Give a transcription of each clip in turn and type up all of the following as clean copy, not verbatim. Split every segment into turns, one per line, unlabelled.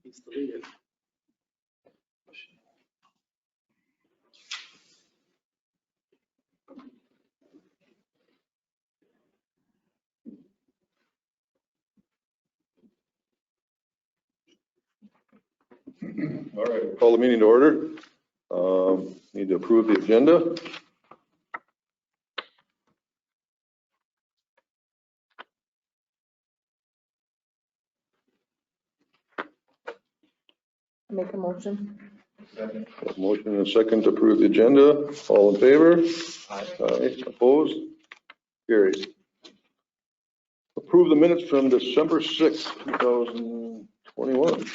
He's the leader.
All right, we'll call the meeting to order. Need to approve the agenda.
Make a motion.
Motion and a second to approve the agenda. All in favor? Aye. Opposed? Carried. Approve the minutes from December 6th, 2021.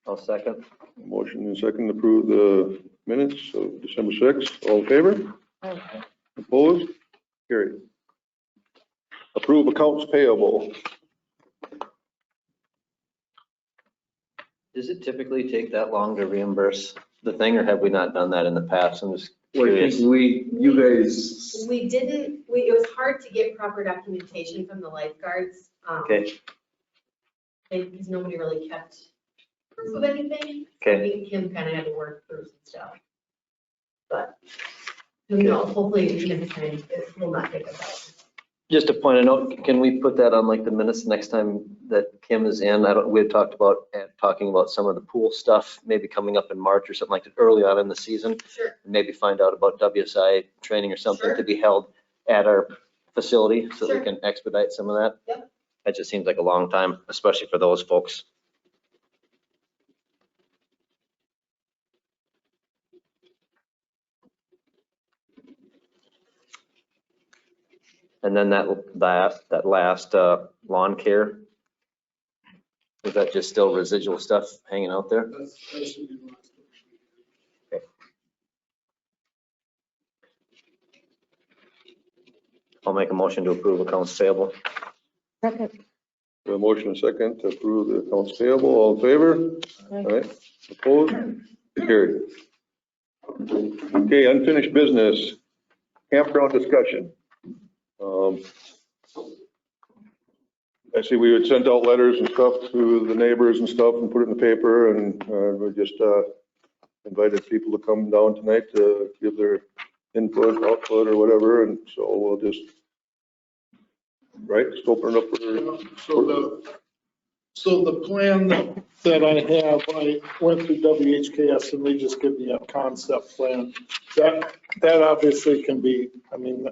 I'll second.
Motion and second to approve the minutes of December 6th. All in favor?
Aye.
Opposed? Carried. Approve accounts payable.
Does it typically take that long to reimburse the thing, or have we not done that in the past? I'm just
Well, I
curious.
think you guys,
We didn't, it was hard to get proper documentation from the lifeguards.
Okay,
Because nobody really kept proof of anything.
Okay.
I think Kim kind of had to work through some stuff. But, who knows, hopefully next time it will not take us out.
just a point of note, can we put that on like the minutes next time that Kim is in? We had talked about, talking about some of the pool stuff, maybe coming up in March or something like that, early on in the season.
Sure.
Maybe find out about WSI training or something
Sure.
to be held at our facility so that
Sure.
we can expedite some of that.
Yep.
That just seems like a long time, especially for those folks. And then that last lawn care, is that just still residual stuff hanging out there? I'll make a motion to approve accounts payable.
Second.
A motion and second to approve the accounts payable. All in favor?
Aye.
All right. Opposed? Carried. Okay, unfinished business. Campground discussion. I see we had sent out letters and stuff to the neighbors and stuff and put it in the paper, and we just invited people to come down tonight to give their input, output, or whatever, and so we'll just, right, just open it up for.
So the plan that I have, I went through WHKS and they just give me a concept plan. That obviously can be, I mean,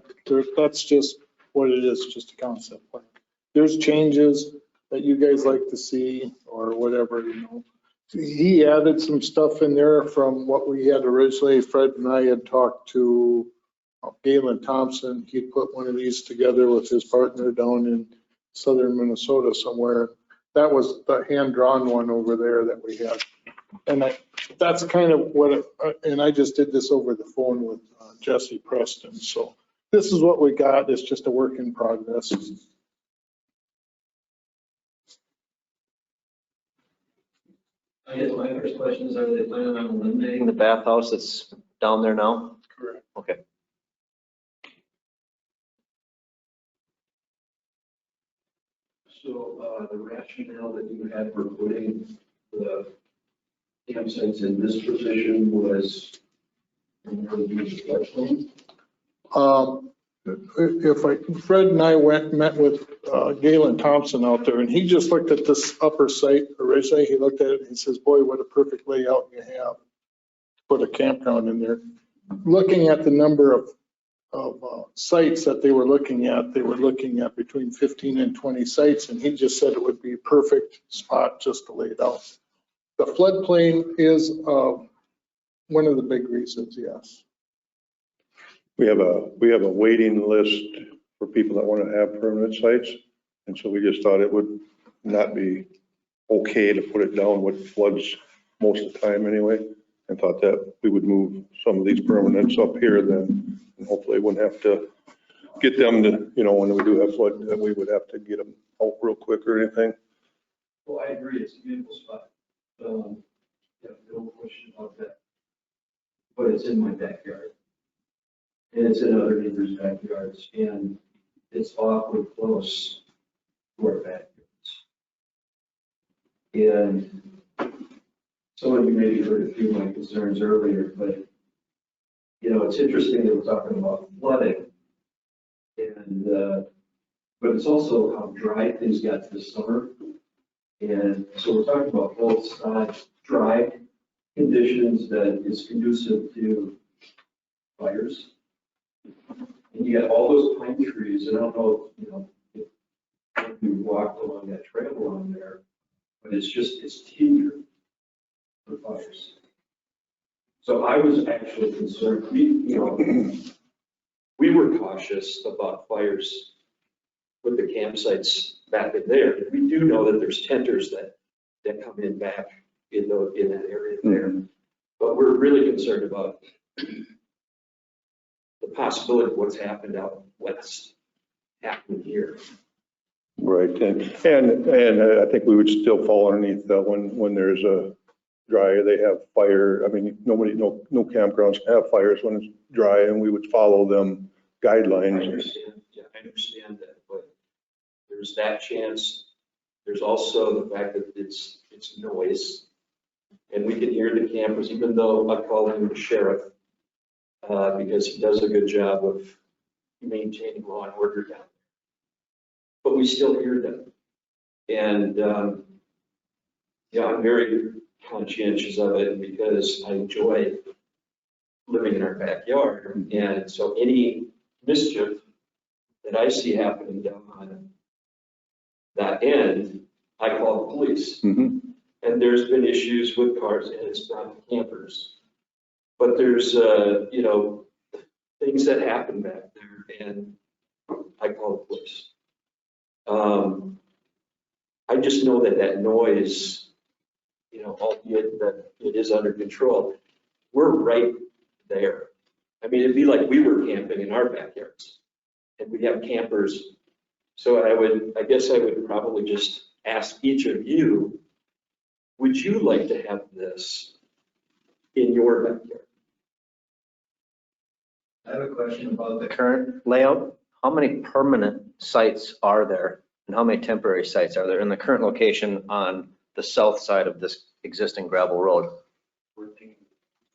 that's just what it is, just a concept plan. There's changes that you guys like to see or whatever, you know. He added some stuff in there from what we had originally. Fred and I had talked to Galen Thompson. He put one of these together with his partner down in southern Minnesota somewhere. That was the hand-drawn one over there that we had. And that's kind of what, and I just did this over the phone with Jesse Preston. So this is what we got. It's just a work in progress.
I guess my first question is, are they planning on eliminating the bathhouse that's down there now?
Correct.
Okay.
So the rationale that you had for putting the campsites in this position was
Fred and I met with Galen Thompson out there, and he just looked at this upper site originally. He looked at it and he says, boy, what a perfect layout you have to put a campground in there. Looking at the number of sites that they were looking at between 15 and 20 sites, and he just said it would be a perfect spot just to lay it out. The floodplain is one of the big reasons, yes.
We have a waiting list for people that want to have permanent sites. And so we just thought it would not be okay to put it down with floods most of the time anyway. And thought that we would move some of these permanents up here then, and hopefully wouldn't have to get them to, when we do have flood, that we would have to get them out real quick or anything.
Well, I agree, it's a beautiful spot. Yeah, no question about that. But it's in my backyard. And it's in other neighbors' backyards, and it's awfully close to our backyards. And some of you maybe heard a few of my concerns earlier, but, it's interesting that we're talking about flooding. And, but it's also how dry things got this summer. And so we're talking about both dry conditions that is conducive to fires. And you got all those pine trees, and I don't know, if you walked along that trail along there, but it's tender for fires. So I was actually concerned, we were cautious about fires with the campsites back in there. We do know that there's tenders that come in back in that area there. But we're really concerned about the possibility of what's happened out west happening here.
Right, and I think we would still fall underneath that when there's a dry, they have fire. I mean, no campgrounds have fires when it's dry, and we would follow them guidelines.
I understand that, but there's that chance. There's also the fact that it's noise, and we can hear the campers, even though I call him the sheriff, because he does a good job of maintaining law and order down there. But we still hear them. And, I'm very conscientious of it because I enjoy living in our backyard. And so any mischief that I see happening down on that end, I call the police.
Mhm.
And there's been issues with cars, and it's not the campers. But there's, things that happen back there, and I call the police. I just know that noise, albeit that it is under control, we're right there. I mean, it'd be like we were camping in our backyards, and we have campers. So I guess I would probably just ask each of you, would you like to have this in your backyard?
I have a question about the current layout. How many permanent sites are there and how many temporary sites are there in the current location on the south side of this existing gravel road?
14.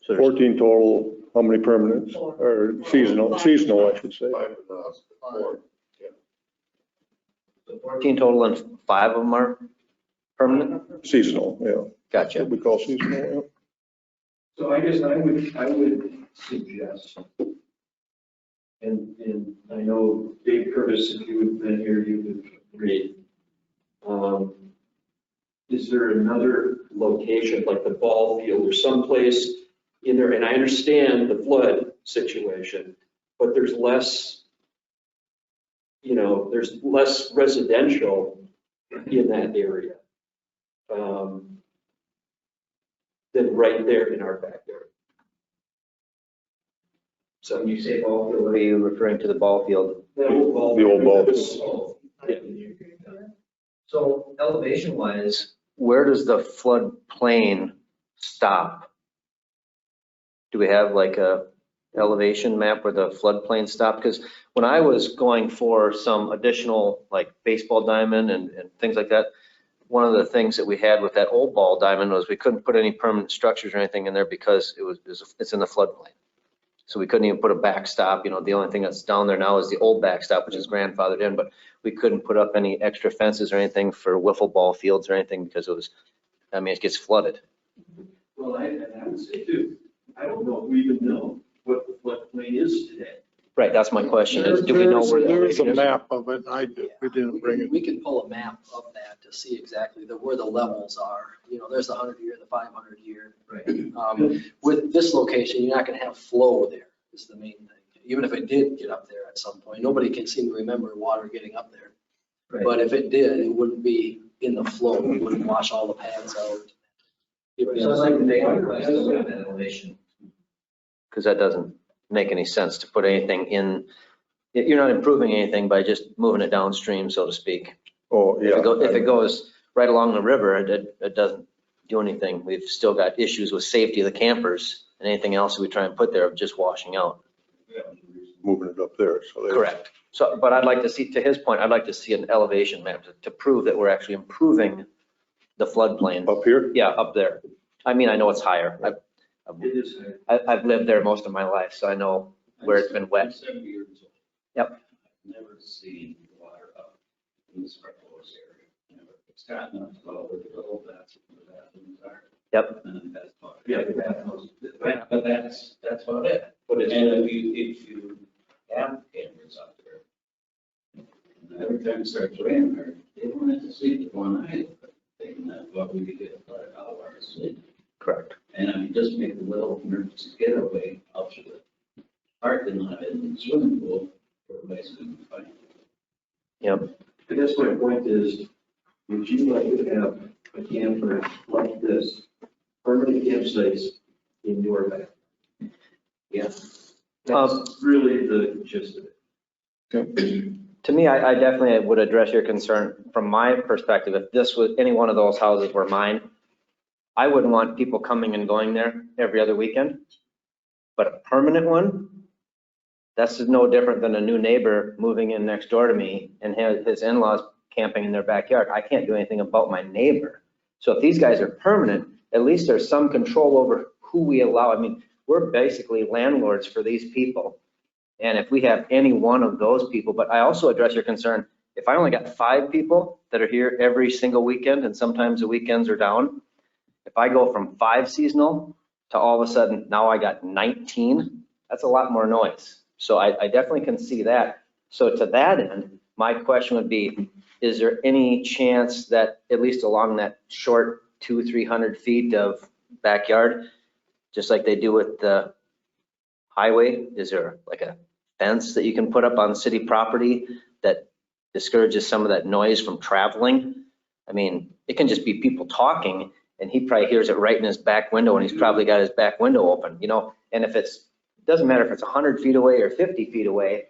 So there's
14 total, how many permanents, or seasonal, I should say.
14 total and 5 of them are permanent?
Seasonal, yeah.
Gotcha.
What we call seasonal, yeah.
So I guess I would suggest, and I know Dave Curtis, if you had been here, you would agree. Is there another location like the ball field or someplace in there? And I understand the flood situation, but there's less, there's less residential in that area than right there in our backyard. So
When you say ball field, what are you referring to the ball field?
the old ball.
The old ball.
Yeah.
So elevation wise, where does the floodplain stop? Do we have like a elevation map where the floodplain stopped? Because when I was going for some additional like baseball diamond and things like that, one of the things that we had with that old ball diamond was we couldn't put any permanent structures or anything in there because it's in the floodplain. So we couldn't even put a backstop. The only thing that's down there now is the old backstop, which is grandfathered in, but we couldn't put up any extra fences or anything for wiffle ball fields or anything because it gets flooded.
Well, and I would say too, I don't know if we even know what the floodplain is today.
Right, that's my question is, do we know where?
There is a
the-
map of it, we didn't bring it.
We can pull a map of that to see exactly where the levels are. You know, there's the 100-year, the 500-year.
Right.
With this location, you're not gonna have flow there, is the main thing. Even if it did get up there at some point, nobody can seem to remember water getting up there.
Right.
But if it did, it wouldn't be in the flow, it wouldn't wash all the pads out.
So I'd like to make a request on that elevation. Because that doesn't make any sense to put anything in, you're not improving anything by just moving it downstream, so to speak.
Oh, yeah.
If it goes right along the river, it doesn't do anything. We've still got issues with safety of the campers, and anything else we try and put there just washing out.
Moving it up there, so. they-
Correct. So, but I'd like to see, to his point, I'd like to see an elevation map to prove that we're actually improving the floodplain.
Up here?
Yeah, up there. I mean, I know it's higher.
It is.
I've lived there most of my life, so I know where it's been wet.
I'm 70 years old.
Yep.
I've never seen water up in this Sparkles area. Never. It's gotten up to all the little bathrooms are.
Yep.
And that's about it. Yeah, the bathrooms, but that's about it. But it's, and if you have cameras up there, and every time it starts raining, they don't have to sleep with one eye open, thinking that, well, we could get a hour of sleep.
Correct.
And I mean, just make a little emergency getaway out to the parking lot and swimming pool for everybody's going to find.
Yep.
I guess my point is, would you like to have a camper like this, permanent campsites in your back? Yeah. That's really the gist of it.
To me, I definitely would address your concern from my perspective. If this was, any one of those houses were mine, I wouldn't want people coming and going there every other weekend. But a permanent one, that's no different than a new neighbor moving in next door to me and his in-laws camping in their backyard. I can't do anything about my neighbor. So if these guys are permanent, at least there's some control over who we allow. I mean, we're basically landlords for these people. And if we have any one of those people, but I also address your concern, if I only got 5 people that are here every single weekend, and sometimes the weekends are down, if I go from 5 seasonal to all of a sudden, now I got 19, that's a lot more noise. So I definitely can see that. So to that end, my question would be, is there any chance that at least along that short 200-300 feet of backyard, just like they do with the highway, is there like a fence that you can put up on city property that discourages some of that noise from traveling? I mean, it can just be people talking and he probably hears it right in his back window and he's probably got his back window open, you know? And if it's, it doesn't matter if it's 100 feet away or 50 feet away,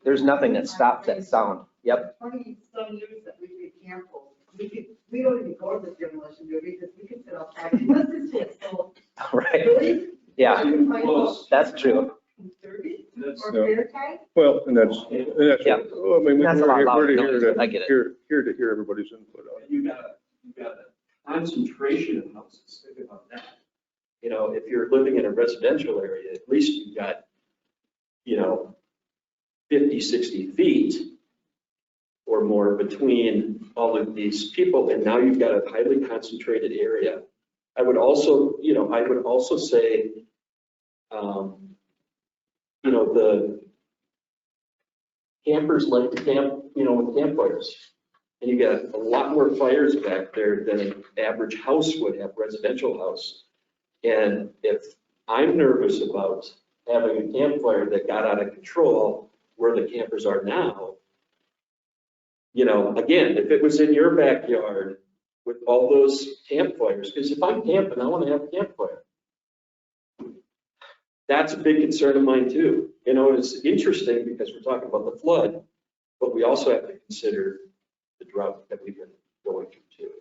there's nothing that stops that sound. Yep.
20-some years that we did Campbell, we don't even go to the demolition derby because we can sit outside and listen to it, so.
Right.
Really?
Yeah,
You can find out
that's true.
Derby
That's,
or fair time?
Well, and that's,
Yeah.
well, I mean,
That's a lot
we're
louder
here
noise,
to,
I get it.
here to hear everybody's input on it.
you got a concentration of houses. Think about that. You know, if you're living in a residential area, at least you've got, 50, 60 feet or more between all of these people. And now you've got a highly concentrated area. I would also say, the campers like to camp, with campfires. And you got a lot more fires back there than an average house would have, residential house. And if I'm nervous about having a campfire that got out of control where the campers are now, again, if it was in your backyard with all those campfires, because if I'm camping, I want to have a campfire. That's a big concern of mine too. It's interesting because we're talking about the flood, but we also have to consider the drought that we've been going through too.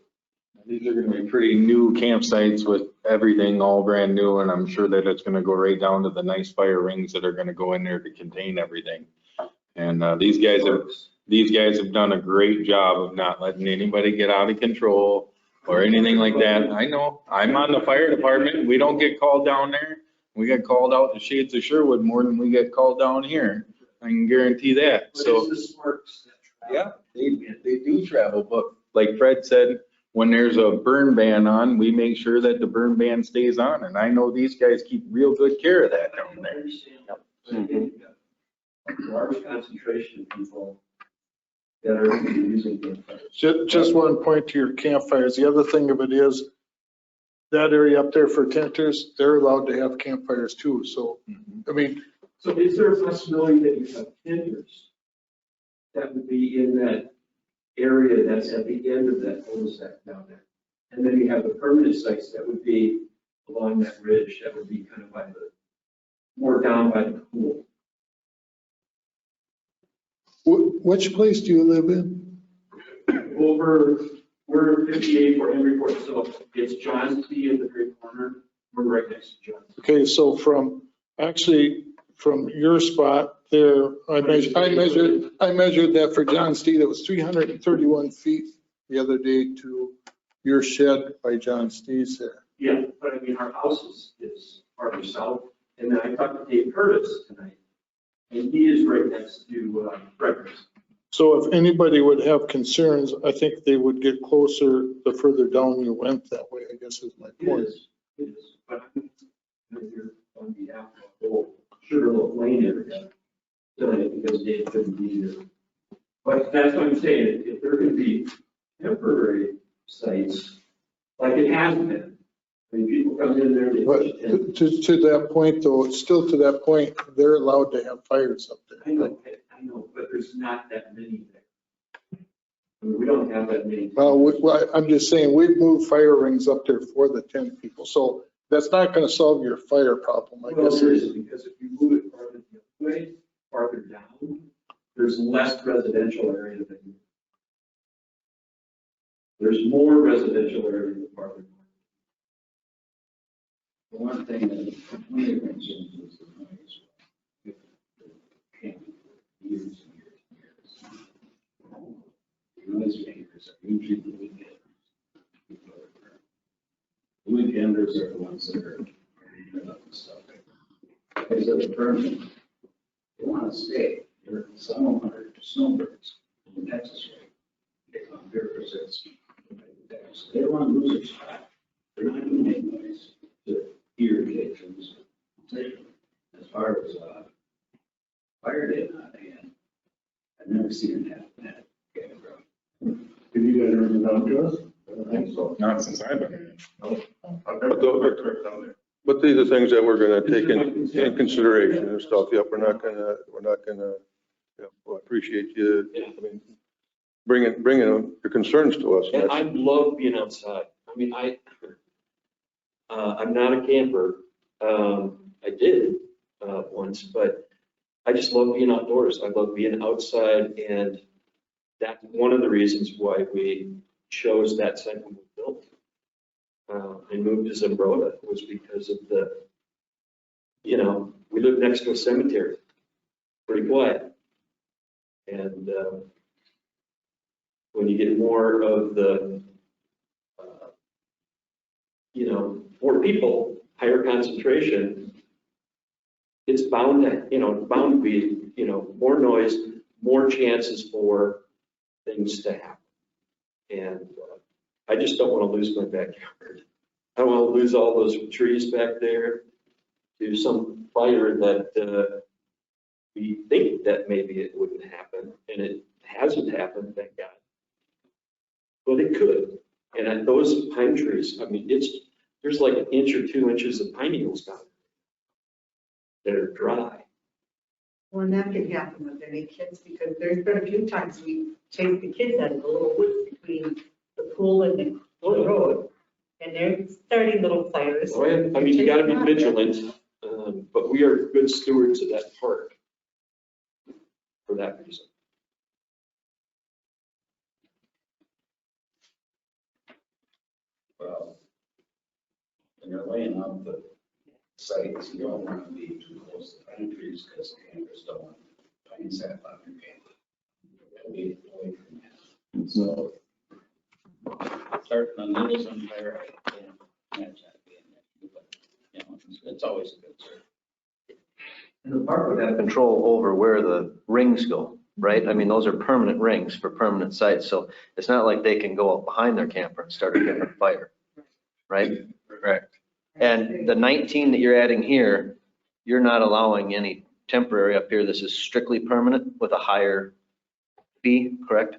These are gonna be pretty new campsites with everything all brand new, and I'm sure that it's gonna go right down to the nice fire rings that are gonna go in there to contain everything. And these guys have done a great job of not letting anybody get out of control or anything like that. I know, I'm on the fire department, we don't get called down there. We get called out to Shades of Sherwood more than we get called down here. I can guarantee that, so.
But it's the sparks that
Yeah,
travel.
they do travel, but like Fred said, when there's a burn ban on, we make sure that the burn ban stays on, and I know these guys keep real good care of that down
I
there.
understand.
Mhm.
large concentration of people that are using campfires.
Just one point to your campfires. The other thing of it is that area up there for tenters, they're allowed to have campfires too. So, I mean,
So is there a possibility that you have tenders that would be in that area that's at the end of that cul-de-sac down there? And then you have the permanent sites that would be along that ridge, that would be kind of by the, more down by the pool.
which place do you live in?
Over, we're 58 for Henry Ford, so it's John's T in the very corner. We're right next to John's.
Okay, so from your spot there, I measured that for John Steve, that was 331 feet the other day to your shed by John Steve's there.
Yeah, but I mean, our house is farther south, and then I talked to Dave Curtis tonight, and he is right next to Frederick's.
So if anybody would have concerns, I think they would get closer the further down you went that way, I guess is my point.
It is, but I'm here on behalf of the whole Sugarloaf Lane area tonight because Dave couldn't be here. But that's what I'm saying, if there could be temporary sites, like it has been, I mean, people come in there, they.
But to that point though, still to that point, they're allowed to have fires up there.
I know, but there's not that many there. I mean, we don't have that many.
Well, I'm just saying, we've moved fire rings up there for the tent people, so that's not gonna solve your fire problem, I
Well,
guess.
there is, because if you move it farther the other way, farther down, there's less residential area than. There's more residential area than farther north.
The one thing that really concerns is the noise. It can't be for years and years and years. The noise makers are usually the weekenders. The weekenders are the ones that are doing up and stuff. Because of the permit, they want to stay. Some of them are snowbirds in Texas, right? They come here because it's, they don't want to lose their spot. They're not going to make noise to irrigate things. As far as fire day not hand, I've never seen it happen at campground.
Have you guys ever been down to us?
I don't think so.
Not since I've been.
But these are things that we're gonna take in consideration and stuff. Yep, we're not gonna, yeah, well, I appreciate you, I mean, bringing your concerns to us.
And I love being outside. I mean, I'm not a camper. I did once, but I just love being outdoors. I love being outside, and that's one of the reasons why we chose that site when we built and moved to Zimbrota, was because of we live next to a cemetery, pretty quiet. And when you get more of the, more people, higher concentration, it's bound to be, more noise, more chances for things to happen. And I just don't want to lose my backyard. I don't want to lose all those trees back there to some fire that we think that maybe it wouldn't happen, and it hasn't happened, thank God. But it could. And at those pine trees, I mean, there's like 1 inch or 2 inches of pine needles down there that are dry.
Well, and that can happen with any kids, because there's been a few times we chased the kids out of the little woods between the pool and the road, and they're starting little fires.
Oh, yeah. I mean, you gotta be vigilant, but we are good stewards of that park for that reason.
Well, when you're laying out the sites, you don't want to be too close to pine trees because the campers don't want pine sap on your camper. Be away from that. So, starting on needles on fire, I can't imagine that being there. But, it's always a good service.
And the park would have control over where the rings go, right? I mean, those are permanent rings for permanent sites, so it's not like they can go up behind their camper and start a different fire, right?
Correct.
And the 19 that you're adding here, you're not allowing any temporary up here. This is strictly permanent with a higher fee, correct?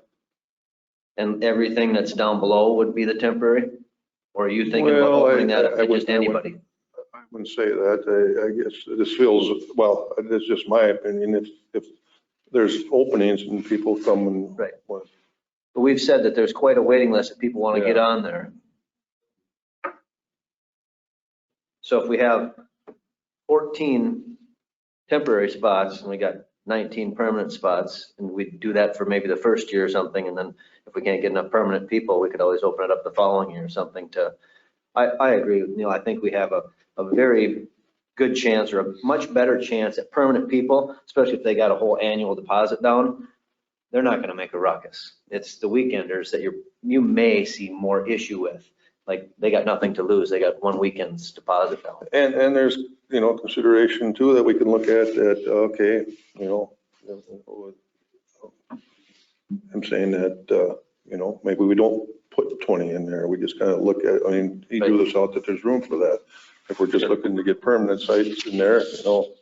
And everything that's down below would be the temporary? Or are you thinking about
Well,
opening that up
I
to just
wouldn't-
anybody?
I wouldn't say that. I guess this feels, well, it's just my opinion. If there's openings and people come and.
Right. But we've said that there's quite a waiting list if people want to get
Yeah.
on there. So if we have 14 temporary spots and we got 19 permanent spots, and we do that for maybe the first year or something, and then if we can't get enough permanent people, we could always open it up the following year or something to, I agree with Neil. I think we have a very good chance or a much better chance at permanent people, especially if they got a whole annual deposit down. They're not going to make a ruckus. It's the weekenders that you may see more issue with. Like they got nothing to lose. They got one weekend's deposit down.
And there's, consideration too that we can look at that, okay, I'm saying that, maybe we don't put 20 in there. We just kind of look at, he drew this out that there's room for that. If we're just looking to get permanent sites in there, So,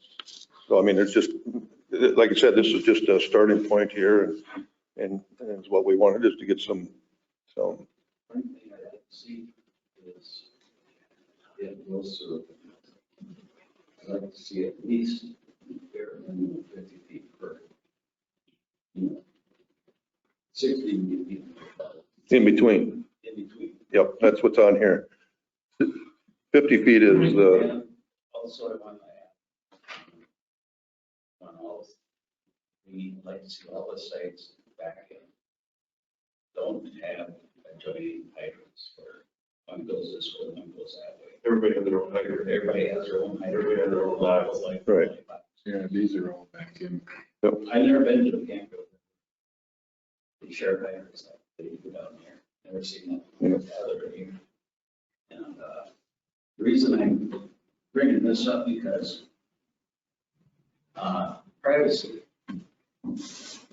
it's just, like I said, this is just a starting point here and it's what we wanted is to get some.
One thing I'd like to see is, it will serve. I'd like to see at least bare minimum 50 feet per. 60 feet
In between.
in between.
Yep, that's what's on here. 50 feet is the,
And also, I want to add, on all, we like to see all the sites back in. Don't have adjoining hydrants where one goes this way, one goes that way.
Everybody has their own hydrant.
Everybody has their own hydrant.
Everybody has their own lateral.
Right.
Yeah, these are all back in.
I've never been to the campground. The shared hydrants that you put down here, never seen that other here. And the reason I'm bringing this up because privacy.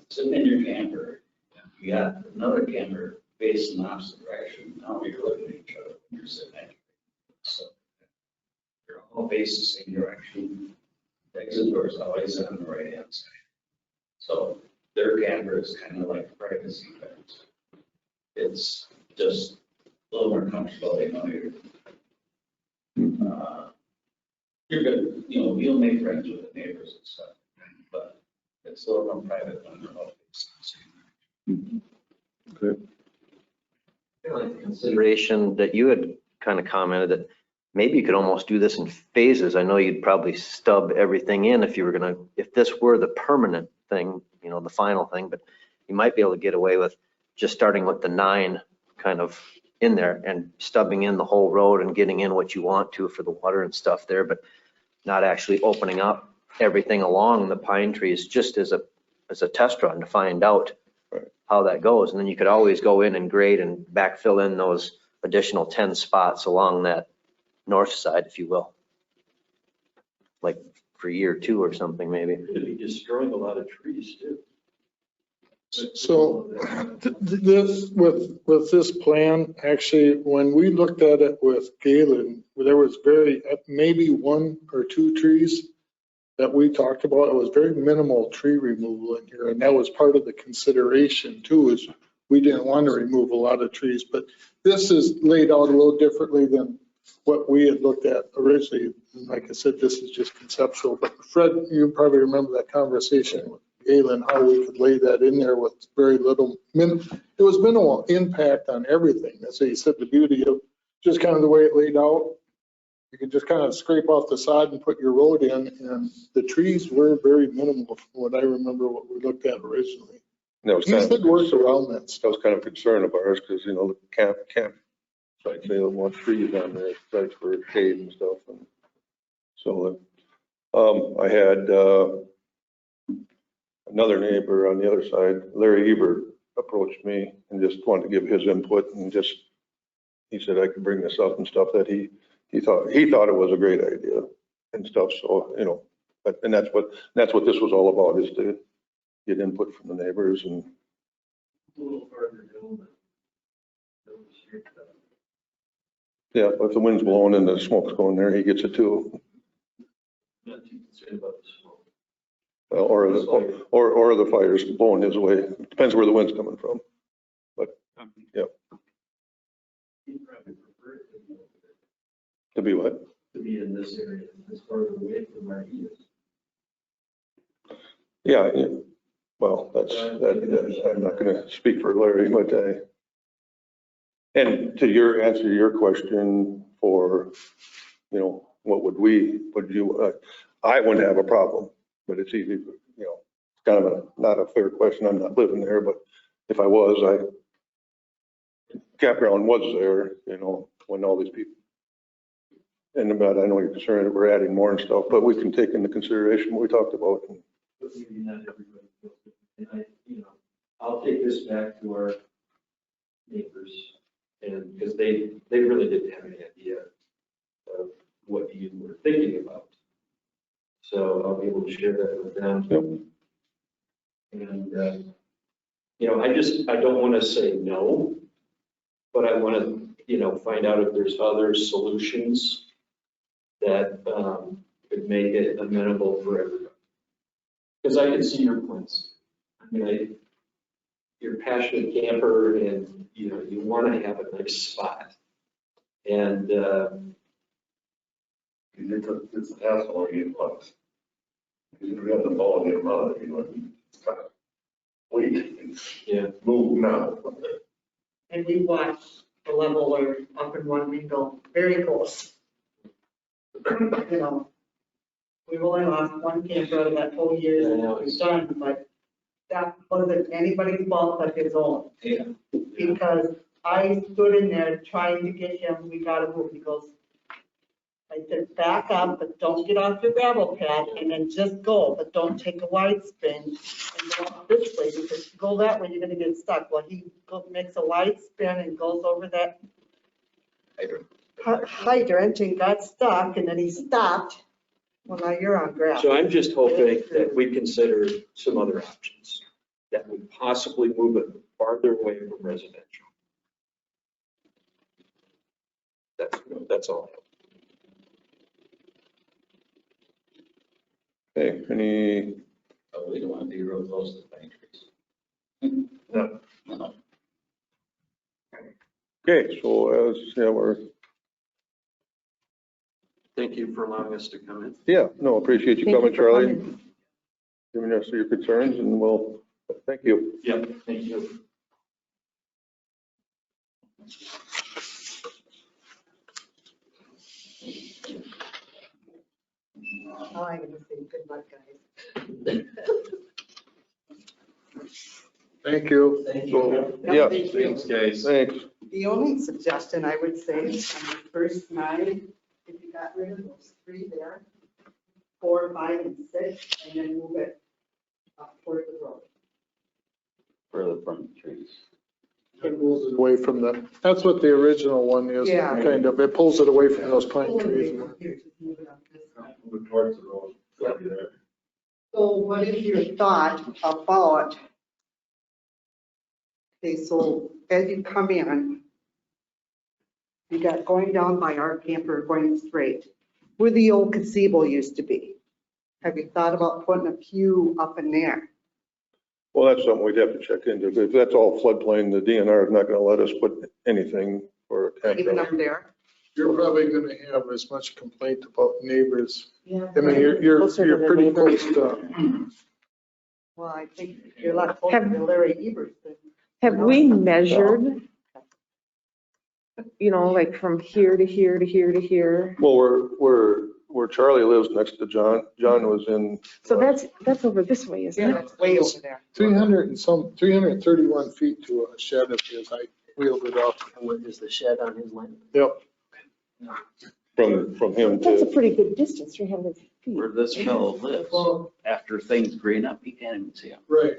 Sitting in your camper, you got another camper facing the opposite direction. Now you're looking at each other when you're sitting at. So you're all facing the same direction. The exit door is always on the right hand side. So their camper is kind of like privacy fence. It's just a little more comfortable. They know you're good, you'll make friends with the neighbors and stuff, but it's a little more private when they're all facing the same direction.
Consideration that you had kind of commented that maybe you could almost do this in phases. I know you'd probably stub everything in if this were the permanent thing, the final thing, but you might be able to get away with just starting with the 9 kind of in there and stubbing in the whole road and getting in what you want to for the water and stuff there, but not actually opening up everything along the pine trees just as a test run to find out how that goes. And then you could always go in and grade and backfill in those additional 10 spots along that north side, if you will. Like for year 2 or something, maybe.
It'd be destroying a lot of trees too.
So this, with this plan, actually, when we looked at it with Galen, there was maybe 1 or 2 trees that we talked about. It was very minimal tree removal in here. And that was part of the consideration too, is we didn't want to remove a lot of trees, but this is laid out a little differently than what we had looked at originally. And like I said, this is just conceptual, but Fred, you probably remember that conversation with Galen, how we could lay that in there with very little, it was minimal impact on everything. That's what he said, the beauty of just kind of the way it laid out. You can just kind of scrape off the side and put your road in, and the trees were very minimal from what I remember what we looked at originally.
that was
He
kind of,
said work around that
that
stuff.
was kind of a concern of ours because, the camp sites, they don't want trees on their sites for shade and stuff. And so, I had, another neighbor on the other side, Larry Ebert, approached me and just wanted to give his input and he said I could bring this up and stuff that he thought it was a great idea and stuff. So, and that's what this was all about, is to get input from the neighbors and.
A little further down.
Yeah, if the wind's blowing and the smoke's going there, he gets it too.
Not too concerned about the smoke.
Well, or the fire's blowing his way. Depends where the wind's coming from.
He'd probably prefer it to be over there,
To be what?
to be in this area, as far away from where he is.
Yeah, yeah. Well, I'm not gonna speak for Larry, but and to answer your question for, what would you, I wouldn't have a problem, but it's easy, kind of not a fair question. I'm not living there, but if I was, campground was there, when all these people. And about, I know you're concerned that we're adding more and stuff, but we can take into consideration what we talked about.
But maybe not everybody feels it. And I'll take this back to our neighbors, and because they really didn't have any idea of what you were thinking about. So I'll be able to share that with them.
Yep.
And, I don't want to say no, but I want to, find out if there's other solutions that could make it amenable for everybody. Because I can see your points. You're a passionate camper and, you want to have a nice spot. And
It's an asshole to get bucks. You have the ball in your mouth, wait,
yeah,
move now.
And we watched the leveler up in one window, very close. We've only lost one camper out of that whole year that we've done, but that wasn't anybody's fault but his own.
Yeah.
Because I stood in there trying to get him, we gotta move, he goes, I said, back up, but don't get off your gravel pad, and then just go, but don't take a wide spin and go up this way, because if you go that way, you're gonna get stuck. Well, he makes a wide spin and goes over that hydrant and got stuck, and then he stopped. Well, now you're on gravel.
So I'm just hoping that we consider some other options that would possibly move it farther away from residential. That's all I have.
Okay, any,
We don't want to be real close to the pine trees.
No.
No.
okay, so we're,
Thank you for allowing us to come in.
appreciate you
Thank
coming,
you for
Charlie,
coming.
giving us your concerns, and thank you.
Yeah, thank you.
Oh, I'm gonna say good luck, guys.
Thank you.
Thank
Yeah,
Thank you.
Thanks, guys.
thanks.
The only suggestion I would say on the first night, if you got rid of those 3 there, 4, 5, and 6, and then move it up toward the road.
Further from the trees.
It pulls it away from that's what the original one is,
Yeah.
kind of. It pulls it away from those pine
Pull it away
trees.
from here, just move it up this way.
Move towards the road.
So what is your thought about, okay, so as you come in, you got going down by our camper, going straight, where the old gazebo used to be. Have you thought about putting a pew up in there?
Well, that's something we'd have to check into. If that's all floodplain, the DNR is not gonna let us put anything for a
Even
campground.
up there?
You're probably gonna have as much complaint about neighbors.
Yeah.
I mean, you're
Closer to the
pretty
neighbors.
close to,
Well, I think you're a lot closer to Larry Evers than.
Have we measured, like from here to here to here to here?
Well, where Charlie lives next to John was in,
So that's over this way, isn't
Yeah,
it?
that's way over there.
331 feet to a shed of his. I wheeled it up.
Is the shed on his land?
Yep.
from him
That's a
to,
pretty good distance, 300 feet.
Where this fellow lives, after things green up, you can't even see them.
Right.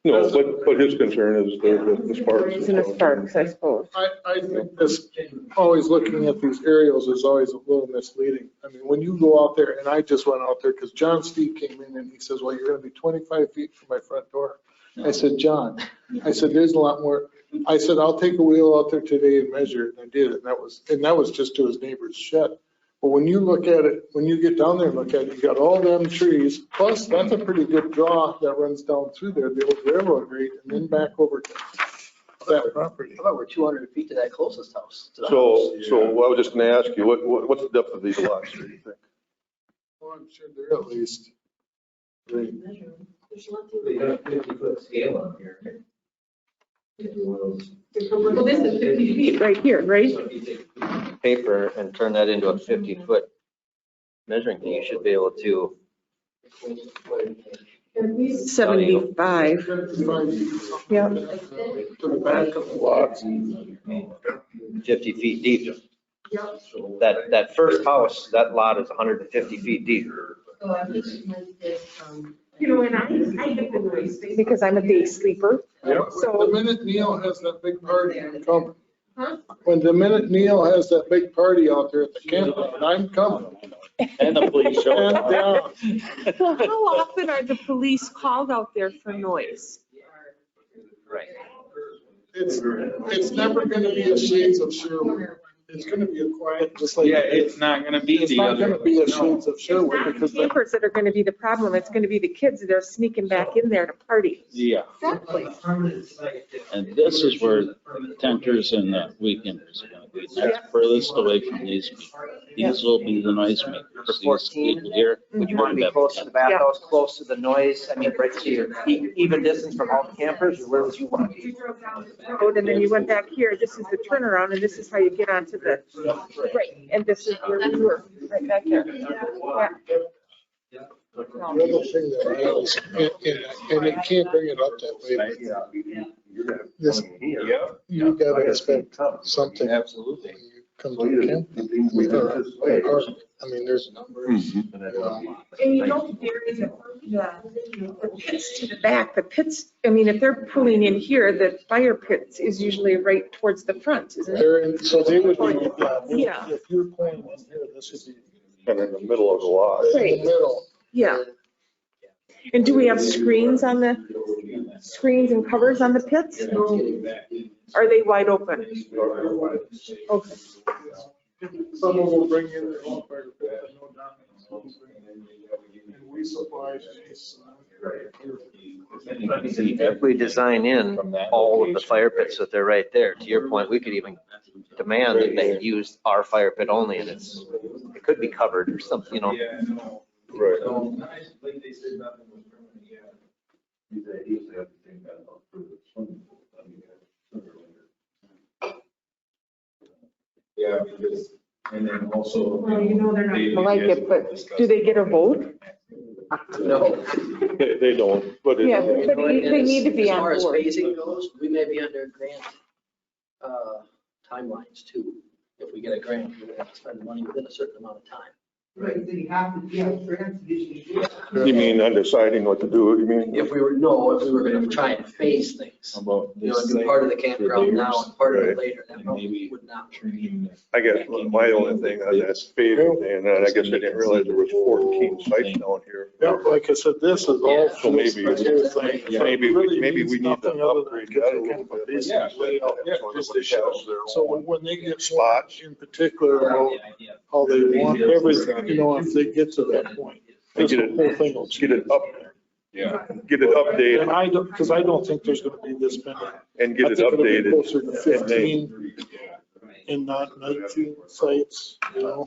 no, but his concern is the sparks.
It's in the Sparks, I suppose.
I think this, always looking at these aerials is always a little misleading. I mean, when you go out there, and I just went out there because John Steve came in and he says, well, you're gonna be 25 feet from my front door. I said, John, there's a lot more. I said, I'll take a wheel out there today and measure it, and I did, and that was just to his neighbor's shed. But when you look at it, when you get down there and look at it, you got all them trees, plus that's a pretty good draw that runs down through there, the old railroad grade, and then back over to that property.
How about we're 200 feet to that closest house? to the
So,
house?
so I was just gonna ask you, what's the depth of these lots, do you think?
Well, I'm sure they're at least.
There's nothing.
They got a 50-foot scale on here.
Well, this is 50 feet.
Right here, right?
So if you take
Paper and turn that into a 50-foot measuring thing, you should be able to,
At least
75. Yep.
To the back of the lots.
50 feet deep.
Yep.
That first house, that lot is 150 feet deep.
So I think she meant this,
You know, and I get the noise because I'm a day sleeper.
So
So-
the minute Neil has that big party, I'm coming.
Huh?
When the minute Neil has that big party out there at the campground, I'm coming.
And the police show
And,
up.
Well, how often are the police called out there for noise?
Right.
it's never gonna be a Shades of Sherwood. It's gonna be a quiet, just like.
Yeah, it's not gonna be
It's
the
not
other.
gonna be a Shades of
It's
Sherwood
not the
because the
campers that are gonna be the problem. It's gonna be the kids that are sneaking back in there to party.
Yeah.
Exactly.
And this is where the tenters and the weekenders are gonna be. That's furthest away from these people. These will be the noisemakers.
For
These
14,
people here.
would you want to be close to the bathhouse, close to the noise? I mean, right to your even distance from all the campers, or where would you want to be?
Road, and then you went back here. This is the turnaround, and this is how you get onto the, right, and this is where we were, right back there. Yeah.
the other thing that I always, and it can't bring it up that way, but this, you gotta expect something.
Absolutely.
When you come to the camp. I mean, there's.
And you know, there is the pits to the back, the pits, I mean, if they're pulling in here, the fire pits is usually right towards the front, isn't it?
They're in, so they would be,
Yeah.
if you're pulling in here, this would be
Kind of in the middle of the lot.
in
Right.
the middle.
Yeah. And do we have screens and covers on the pits? Are they wide open? Okay.
Someone will bring in their own fire pit, but no damage. And we supply.
If we design in all of the fire pits that they're right there, to your point, we could even demand that they use our fire pit only, and it could be covered or something, you know.
Right.
Like they said, nothing was permanent, yeah. These ideas have to think about.
Yeah, because, and then also.
Well, you know, they're not
I like it, but do they get a vote?
No.
They don't, but
Yeah,
it,
but they need to be
As
on
far as
board.
phasing goes, we may be under grant timelines too. If we get a grant, we're gonna have to spend money within a certain amount of time.
Right, so you have to, yeah, grants usually do that.
you mean undeciding what to do, you mean?
If we were gonna try and phase things,
About
you know,
this
do part of the campground now and part of
Right.
it later, that
And
probably
maybe
would not.
turning.
I guess my only thing on that phasing thing, and I guess I didn't realize there was 14 sites down here.
Yeah, like I said, this is all.
So maybe- Maybe
Really
we
means
need to
nothing other than
upgrade
get
that a
the
little bit.
basic
Yeah.
layout.
Yeah,
So
just
everybody
to show.
has their
So
own
when they get more
spots.
in particular about how they want everything, you know, if they get to that point.
And
This
get
whole thing will
Get it up,
Yeah.
get it
And
updated
I don't, because I don't think there's gonna be this many.
and get
I
it
think it'll be
updated.
closer to
and then-
15 and not 19 sites, you know?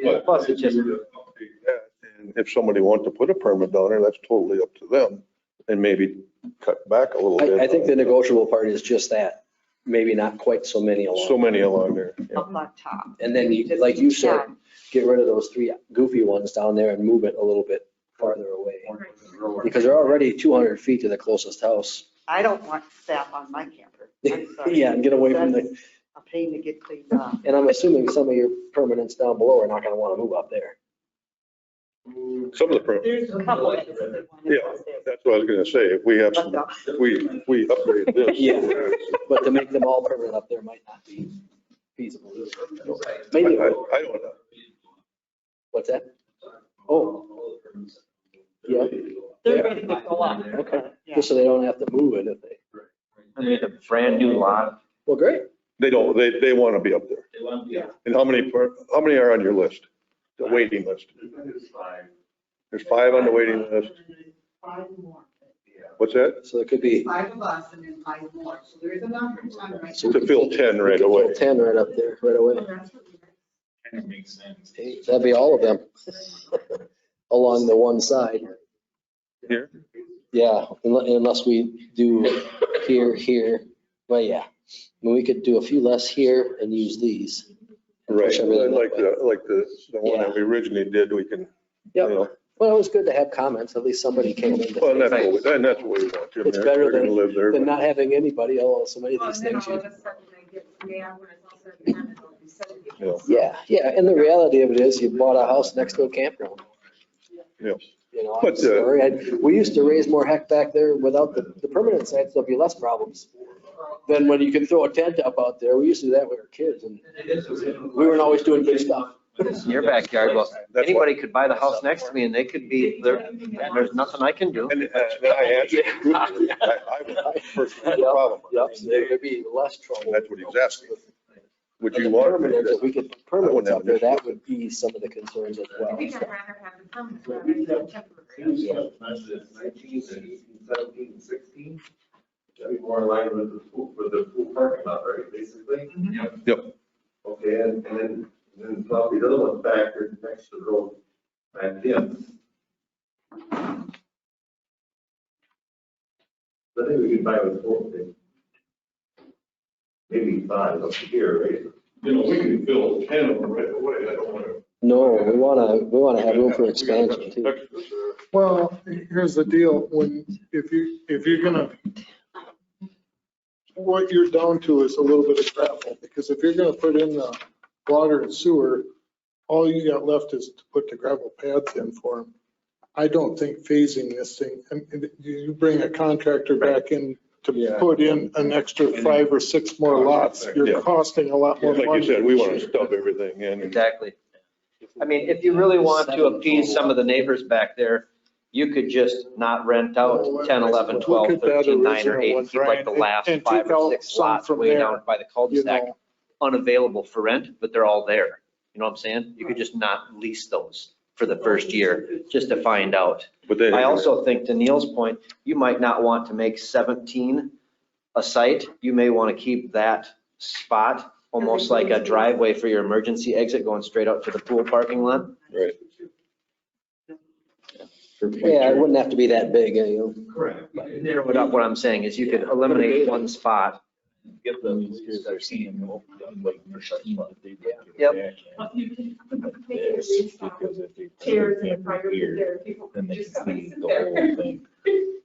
Yeah, plus it's just,
And if somebody wants to put a permit down there, that's totally up to them, and maybe cut back a little bit.
I think the negotiable part is just that, maybe not quite so many along.
So many along there. yeah.
Up on top.
And then you, like you said, get rid of those three goofy ones down there and move it a little bit farther away. Because they're already 200 feet to the closest house.
I don't want staff on my camper. I'm sorry.
Yeah, and get away from the,
That's a pain to get cleaned up.
and I'm assuming some of your permanents down below are not gonna wanna move up there.
Some of the permits,
There's a couple. that
yeah, that's what I was gonna say, if we have some, we upgrade this.
Yeah. But to make them all permanent up there might not be feasible.
I
Maybe,
don't know.
what's that? Oh, yeah,
They're ready to go up.
okay,
Yeah.
just so they don't have to move it if they,
I mean, a brand new lot.
well, great.
They don't, they want to be up there.
They want to be.
And how many are on your list? the waiting list. There's 5 on the waiting list.
5 more.
What's that?
So it could be,
5 of us and then 5 more. So there is enough for 10 right
So
now.
To fill 10 right
fill
away.
10 right up there, right away.
Kind of makes sense.
Hey, that'd be all of them along the one side.
Here?
Yeah, unless we do here. Well, yeah. I mean, we could do a few less here and use these. and
Right,
push everything that way.
like the one that we originally did, we can, you
Yep.
know.
Well, it was good to have comments. At least somebody came in.
Well, and that's what we want. Jim.
It's better
They're gonna live there.
than not having anybody, although so many of
Well,
these
and then
things.
all of a sudden I get mad when it's also in the end, it'll be subdivision.
Yeah, and the reality of it is you bought a house next to a campground.
Yeah.
You know,
But,
sorry, we used to raise more heck back there without the permanent sites, there'll be less problems. Than when you can throw a tent up out there. We used to do that when we were kids and we weren't always doing good stuff.
Your backyard, well,
That's
anybody could buy the house next to me and they could be, there's nothing I can do.
And I answered, I personally have a problem.
Yep, there'd be less trouble.
And that's what he's asking. Would
And
you
the
want?
permanent, if we could put permanents
wouldn't have
up there,
an issue
that
with
would ease some of the concerns as well.
I think I'd rather have the permanent rather than temporary.
19, 17, 16. That'd be more in line with the pool parking lot, right, basically?
Yep.
Okay, and then probably the other one's back there next to the road back in. I think we could buy with 4, maybe 5 up to here, right? You know, we can build 10 of them right away, I don't want to.
No, we wanna have room for expansion too.
Well, here's the deal, if you're gonna, what you're down to is a little bit of gravel, because if you're gonna put in the water and sewer, all you got left is to put the gravel pads in for them. I don't think phasing this thing, and you bring a contractor back in to put in an extra 5 or 6 more lots, you're
Yeah.
costing a lot more
Like
money.
you said, we want to stub everything in.
Exactly. I mean, if you really want to appease some of the neighbors back there, you could just not rent out 10, 11, 12,
Look at that
13, 9 or
original
8,
one,
keep like the
Brian,
last
and
5
take
or
out
6
some
lots
from
way
there,
down by the
You
cul-de-sac,
know,
unavailable for rent, but they're all there. You know what I'm saying? You could just not lease those for the first year, just to find out.
But then.
I also think to Neil's point, you might not want to make 17 a site. You may want to keep that spot almost like a driveway for your emergency exit going straight out to the pool parking lot.
Right.
Yeah, it wouldn't have to be that big, you know.
Correct.
Narrow it up, what I'm saying is you could eliminate one spot.
Get
Then
the.
these kids are seeing them like for such fun.
Yep.
Well, you can make it
This,
based on
because if they.
chairs and the fire
Here,
pit there, people
then
can
they
just
can
come and
see
sit
the
there.
whole thing.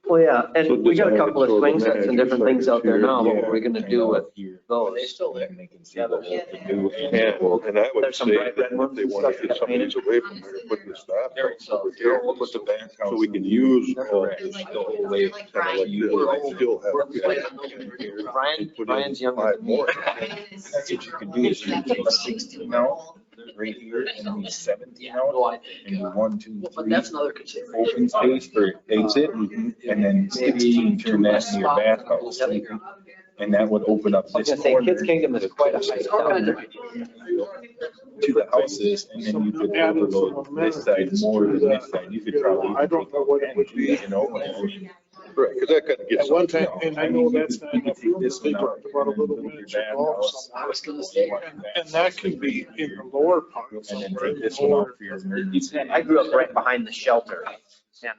Well, yeah,
So
and we got a
just
couple of
have it
swing
so
sets and
the
different
manager
things out there
here,
now. What we're gonna do with those?
They still there.
And they can see the whole to-do and.
And I would
There's some
say
bright
that
red ones
if they
and
want to
stuff
get some of these away from there, put the staff over here,
We'll put the back house.
so we can use.
The whole way.
Kind of like this, still have.
Brian's younger
Five
than me.
more.
That's what you can do is you can take 16 out right here and leave 17 out and do 1, 2,
Well, but
3
that's another consideration.
open space for exit and then 16 turn that into your back house. And that would open up
I was
this
gonna say,
corner
Kids Kingdom is quite a height down there.
to the houses and then you could overload this side more than this side. You could probably.
I don't know what it would be.
You know, I mean,
Right, because that kind of gets.
At one time, and I know that's not
you could
enough
take
room,
this
but they
one out
talked about a
and
little
then move your
miniature
back
golf
house.
somewhere.
I was gonna say.
And that can be in the lower part
And then
somewhere.
take this one out for your emergency.
I grew up right behind the shelter. And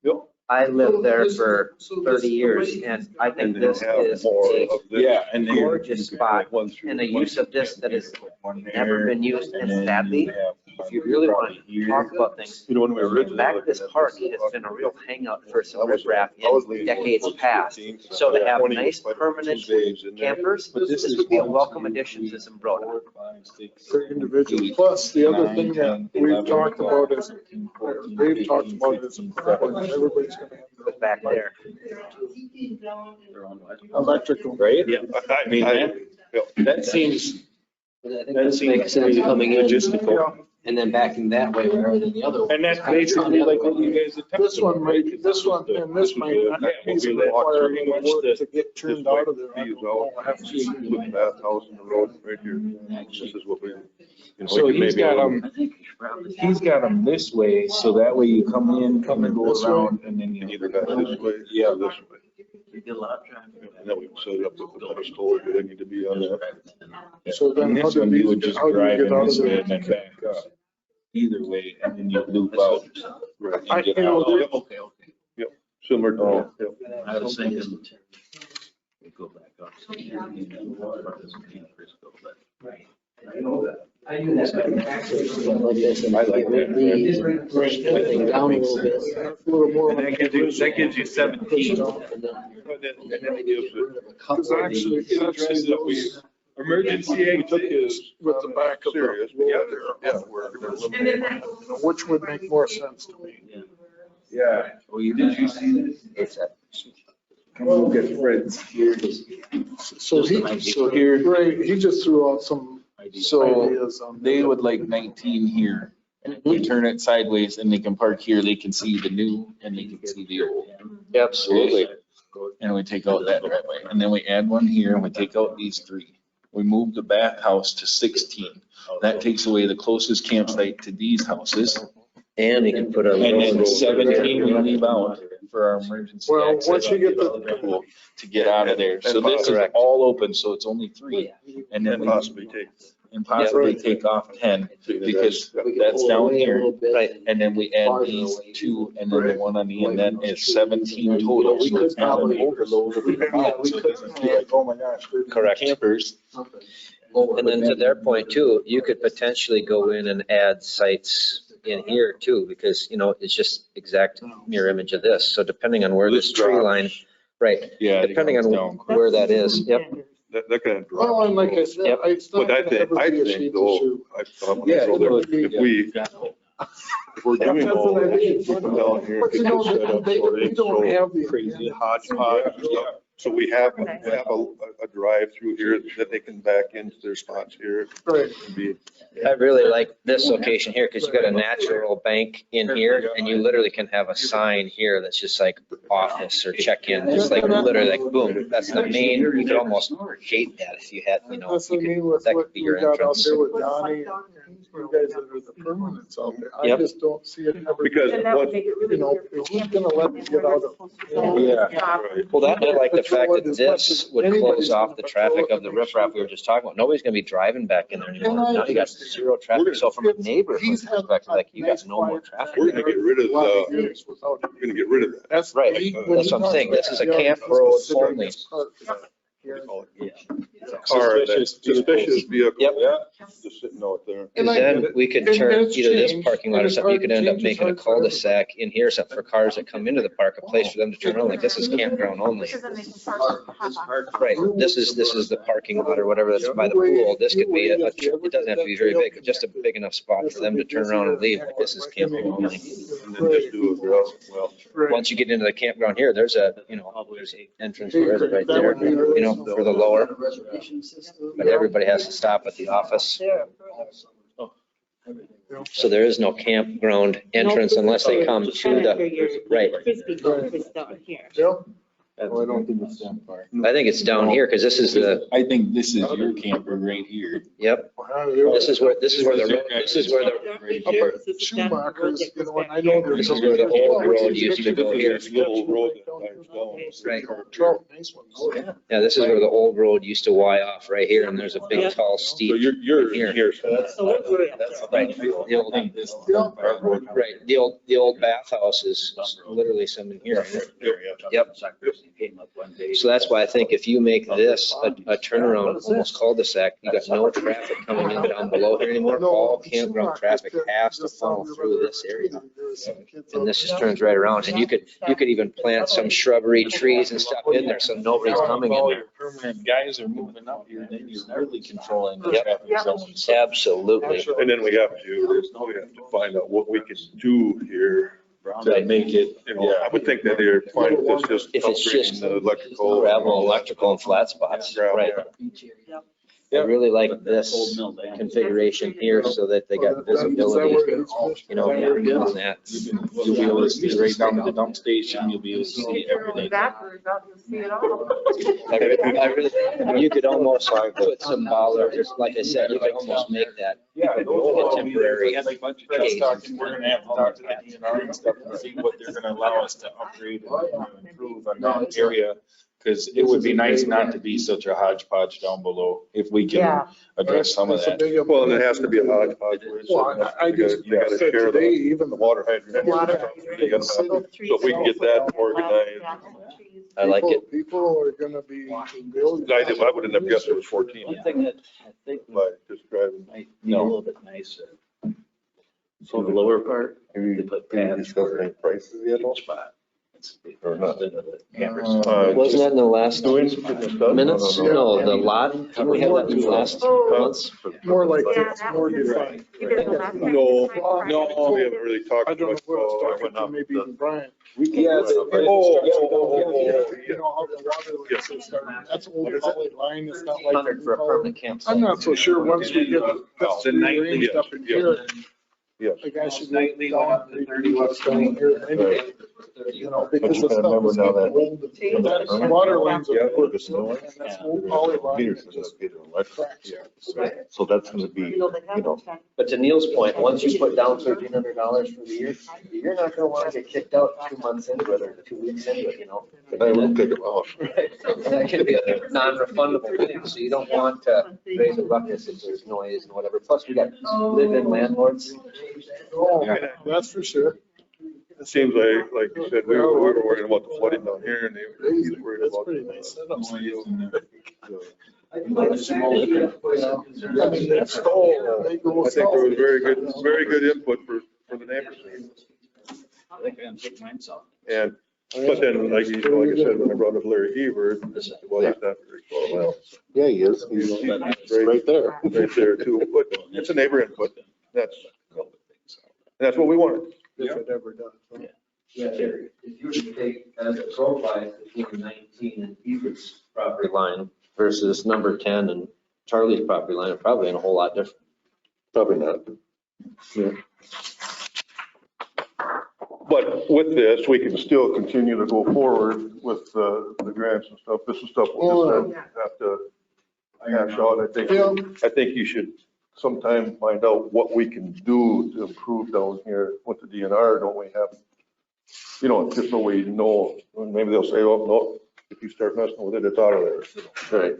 Yep.
I lived there for 30 years and I think
And then
this
have
is
more
a
of this.
Yeah, and then.
gorgeous
you could
spot
put one through
and a
one
use of this that has
one
never
there,
been used.
and
And
then
sadly,
you have
if you really want
probably
to
here.
talk about things,
You know, when we originally.
back
looked
this
at
park
this,
has been a real hangout for some
I was-
riffraff
I was
in
leaning
decades
towards
past.
15,
So to have
20,
nice
but
permanent
2 days in there.
campers,
But
this
is
would be a
1,
welcome
2,
addition to
3,
Zumbrota.
4, 5, 6,
For
7,
individuals.
8,
Plus, the other
9,
thing
10,
that we've
11,
talked about is,
13, 14,
they've talked
15,
about is
16,
everybody's gonna have
But back there,
electrical.
Right?
Yeah.
I mean, that seems, that seems
Makes sense coming in
logistical.
and then backing that way rather than the other way.
And that's basically like what you guys have.
This one might, this one, and this might not require any work to get
This
turned
might
out of there. I
be
don't know.
out,
I'll have to see.
put the bathhouse in the road right here. This is what we You know,
So
we could
he's
maybe-
got them,
I think you should probably.
he's got them this way, so that way you come in and go
this way.
around and then you.
Either got this way
Yeah.
or this way.
You get a lot of traffic.
And then we set it up with the pedestal, do they need to be on that?
So then
And
how
this
do
one, you
these,
would just
how do you
drive
get
in
out of
this way
there?
and then back up. Either way, and then you loop out.
Right.
and get
I know
out.
there-
Okay, okay.
Similar to,
Oh.
yeah.
I was thinking, we go back up. So you need to know where this campers go, but-
I know that.
Like this, and
I like that.
bring everything down a little bit.
A little more.
And that gives you 17.
And then
it gives it.
Because actually, goes
Emergency
We took his
with the back of the
serious,
road
yeah,
there.
yeah, we're gonna
And then
eliminate.
that
Which would make more sense to me.
Yeah. Well, did you see this? Come look at Fred's here.
So Ray, he just threw out some
So
ideas on.
they would like 19 here. And if we turn it sideways and they can park here, they can see the new and they can see the old.
Absolutely.
And we take out that driveway. And then we add one here and we take out these 3. We move the bathhouse to 16. That takes away the closest campsite to these houses.
And you can put a.
And then
road
17 we leave out for our emergency
Well,
access
once you get the,
to get out of there. So this is
Correct.
all open, so it's only 3. And then
And
we
possibly take.
possibly take off 10 because that's down here.
Right.
And then we add these 2 and then the one on the end, that is 17 total. So it's not an overload of the amount, so it doesn't feel like, oh my gosh, we're
Correct.
campers.
And then to their point too, you could potentially go in and add sites in here too, because, you know, it's just exact mirror image of this. So depending on where this tree line, right,
Yeah.
depending on where that is, yep.
That kind of.
well, and like I said,
Yep.
it's not
But I
gonna
think,
ever
I
be a
think
sheet
though,
issue.
I thought when I drove there, if we're doing all this, we come down here,
But you
get
know,
this set up
they
so they
don't
show
have the.
crazy hodgepodge and stuff. So we have a drive through here that they can back into their spots here.
Right.
and be-
I really like this location here because you got a natural bank in here and you literally can have a sign here that's just like office or check-in, just like literally like boom, that's the main, you could almost gate that if you had, you know,
That's what I
you
mean
could,
with
that
what
could be
we
your
got out
entrance.
there with Donnie and you guys that are the permanents out there. I
Yep.
just don't see it ever.
Because
And that would
what,
make it really
You know,
clear.
who's gonna let me get out of?
Yeah.
right,
Well, that, I like the fact that
Patrol it as much
this
as
would
anybody's
close off
gonna
the
patrol
traffic
it
of the
to make sure
riffraff we were just talking about. Nobody's gonna be driving back in there anymore.
And I
Now you got
understand.
zero traffic. So from a neighborhood
He's had
perspective, like you got
nice
no more
quiet
traffic.
we're gonna get rid of
a lot of
the,
years without it.
we're gonna get rid of that.
That's
Right.
when
That's
you
what I'm
talk
saying.
about
This is a
the
camp
yard,
road
consider
only.
this part of that.
They call it.
Yeah.
Car, that suspicious vehicle.
Yep.
Just sitting out there.
Because
And I get
then
it.
we could
And
turn
it's
either this
changed,
parking lot
and
or
it's
something, you
hard
could
to
end up
change,
making a
it's hard for
cul-de-sac in here, except for cars that come into the park, a place for them to turn around, like this is campground only.
Because then they can park.
Right, this is the parking lot or whatever that's by the pool, this could be it doesn't have to be very big, but just a big enough spot for them to turn around and leave, like this is campground only.
And then just do a gravel, well,
Right.
Once you get into the campground here, there's a, you know, there's an entrance there right there, you know, for the lower, but everybody has to stop at the office. So there is no campground entrance unless they come to the, right.
Frisbee golf is down here.
Yep.
Well, I don't think it's that far.
I think it's down here, because this is the,
I think this is your camper right here.
yep, this is where the, road- this is where the,
Schumacher's, you know, and I know there's.
This is where the old road used to go here.
this little road that winds down.
Right.
Twelve, nice ones.
Yeah, this is where the old road used to Y off right here, and there's a big, tall,
So
steep.
you're
Here.
here, so that's.
So we're up
that's-
Right, the old,
Yeah.
right, the old bathhouse is literally something here. Yep. So that's why I think if you make this a turnaround, almost cul-de-sac, you got no traffic coming in down below here anymore. All campground traffic has to funnel through this area. And this just turns right around, and you could even plant some shrubbery, trees and stuff in there, so nobody's coming in
All
there.
your permanent guys are moving up here, then you're really controlling the
Yep.
traffic zones.
Absolutely.
And then we have to find out what we can do here.
To make it,
And I would think that they're fine with this, just
If it's just
upgrading the electrical.
gravel, electrical and flat spots,
Gravel.
right? I really like
But that
this
old mill dam.
configuration here so that they got
Is that where
visibility,
it's-
you know, on that.
You'll be able to see right down to the dump station, you'll be able to see everything.
Evaporates out, you'll see it all.
I really, you could almost put some bollards, like I said, you could almost make that
Yeah,
a temporary.
We're gonna have to talk to the DNR and stuff and see what they're gonna allow us to upgrade and improve on that area. Cause it would be nice not to be such a hodgepodge down below if we can
Yeah.
address some of
That's a
that.
big-
Well, and it has to be a hodgepodge.
Well, I just
They gotta
said
share
today,
the
even the
water hydrant.
Water.
So if we can get that organized,
I like it.
People are gonna be.
I would have guessed it was 14,
One thing that I think
but just driving.
might be a little bit nicer. So the lower part, they put pads for
prices yet?
each spot.
Or not?
Instead of the campers.
Wasn't that in the last
Doing this stuff?
minutes? No, the lot, didn't we have that in the last months?
More like
Yeah,
it's
that
more
was-
defined.
You did the last time.
No,
Time
no, we haven't really talked
I don't know
much.
what I was
I
talking
went
to,
up
maybe
the-
even Brian.
Yeah.
You know how the water lines are starting, that's old poly line, it's not like.
100 for a permanent campsite.
I'm not so sure, once we get this
The nightly,
rearranged up in here,
Yes.
the guy should go down, maybe what's down here anyway. You know, because the
But you gotta
stuff is
remember now
getting old, that water lines
Yeah,
are put,
it's annoying.
and that's old poly line,
Peterson
it
is
just
getting electric.
cracks.
So that's gonna be, you know,
But to Neil's point, once you put down $1,300 for the year, you're not gonna wanna get kicked out 2 months into it or 2 weeks into it, you know?
I will take it off.
That can be a non-refundable thing, so you don't want to raise a ruckus if there's noise and whatever. Plus, we got live-in landlords.
Oh, that's for sure.
It seems like you said, we were worried about the flooding down here and they were worried
That's
about.
pretty nice setup.
I
I mean, that's all, they go
think there was
south.
very good input for the neighbors.
I think I can take mine south.
And, but then, like you said, when I brought up Larry Evers, well, he's not very well.
Yeah, he is. He's right there.
Right there too, but it's a neighbor input. That's what we wanted.
If it ever does.
Yeah, if you were to take as a crow fly between 19 and Everett's property line versus number 10 and Charlie's property line, it's probably in a whole lot different.
Probably not. But with this, we can still continue to go forward with the grants and stuff. This is stuff we'll just have to hash out. I think you should sometime find out what we can do to improve down here with the DNR. Don't we have, you know, just so we know, maybe they'll say, oh, no, if you start messing with it, it's out of there. Right.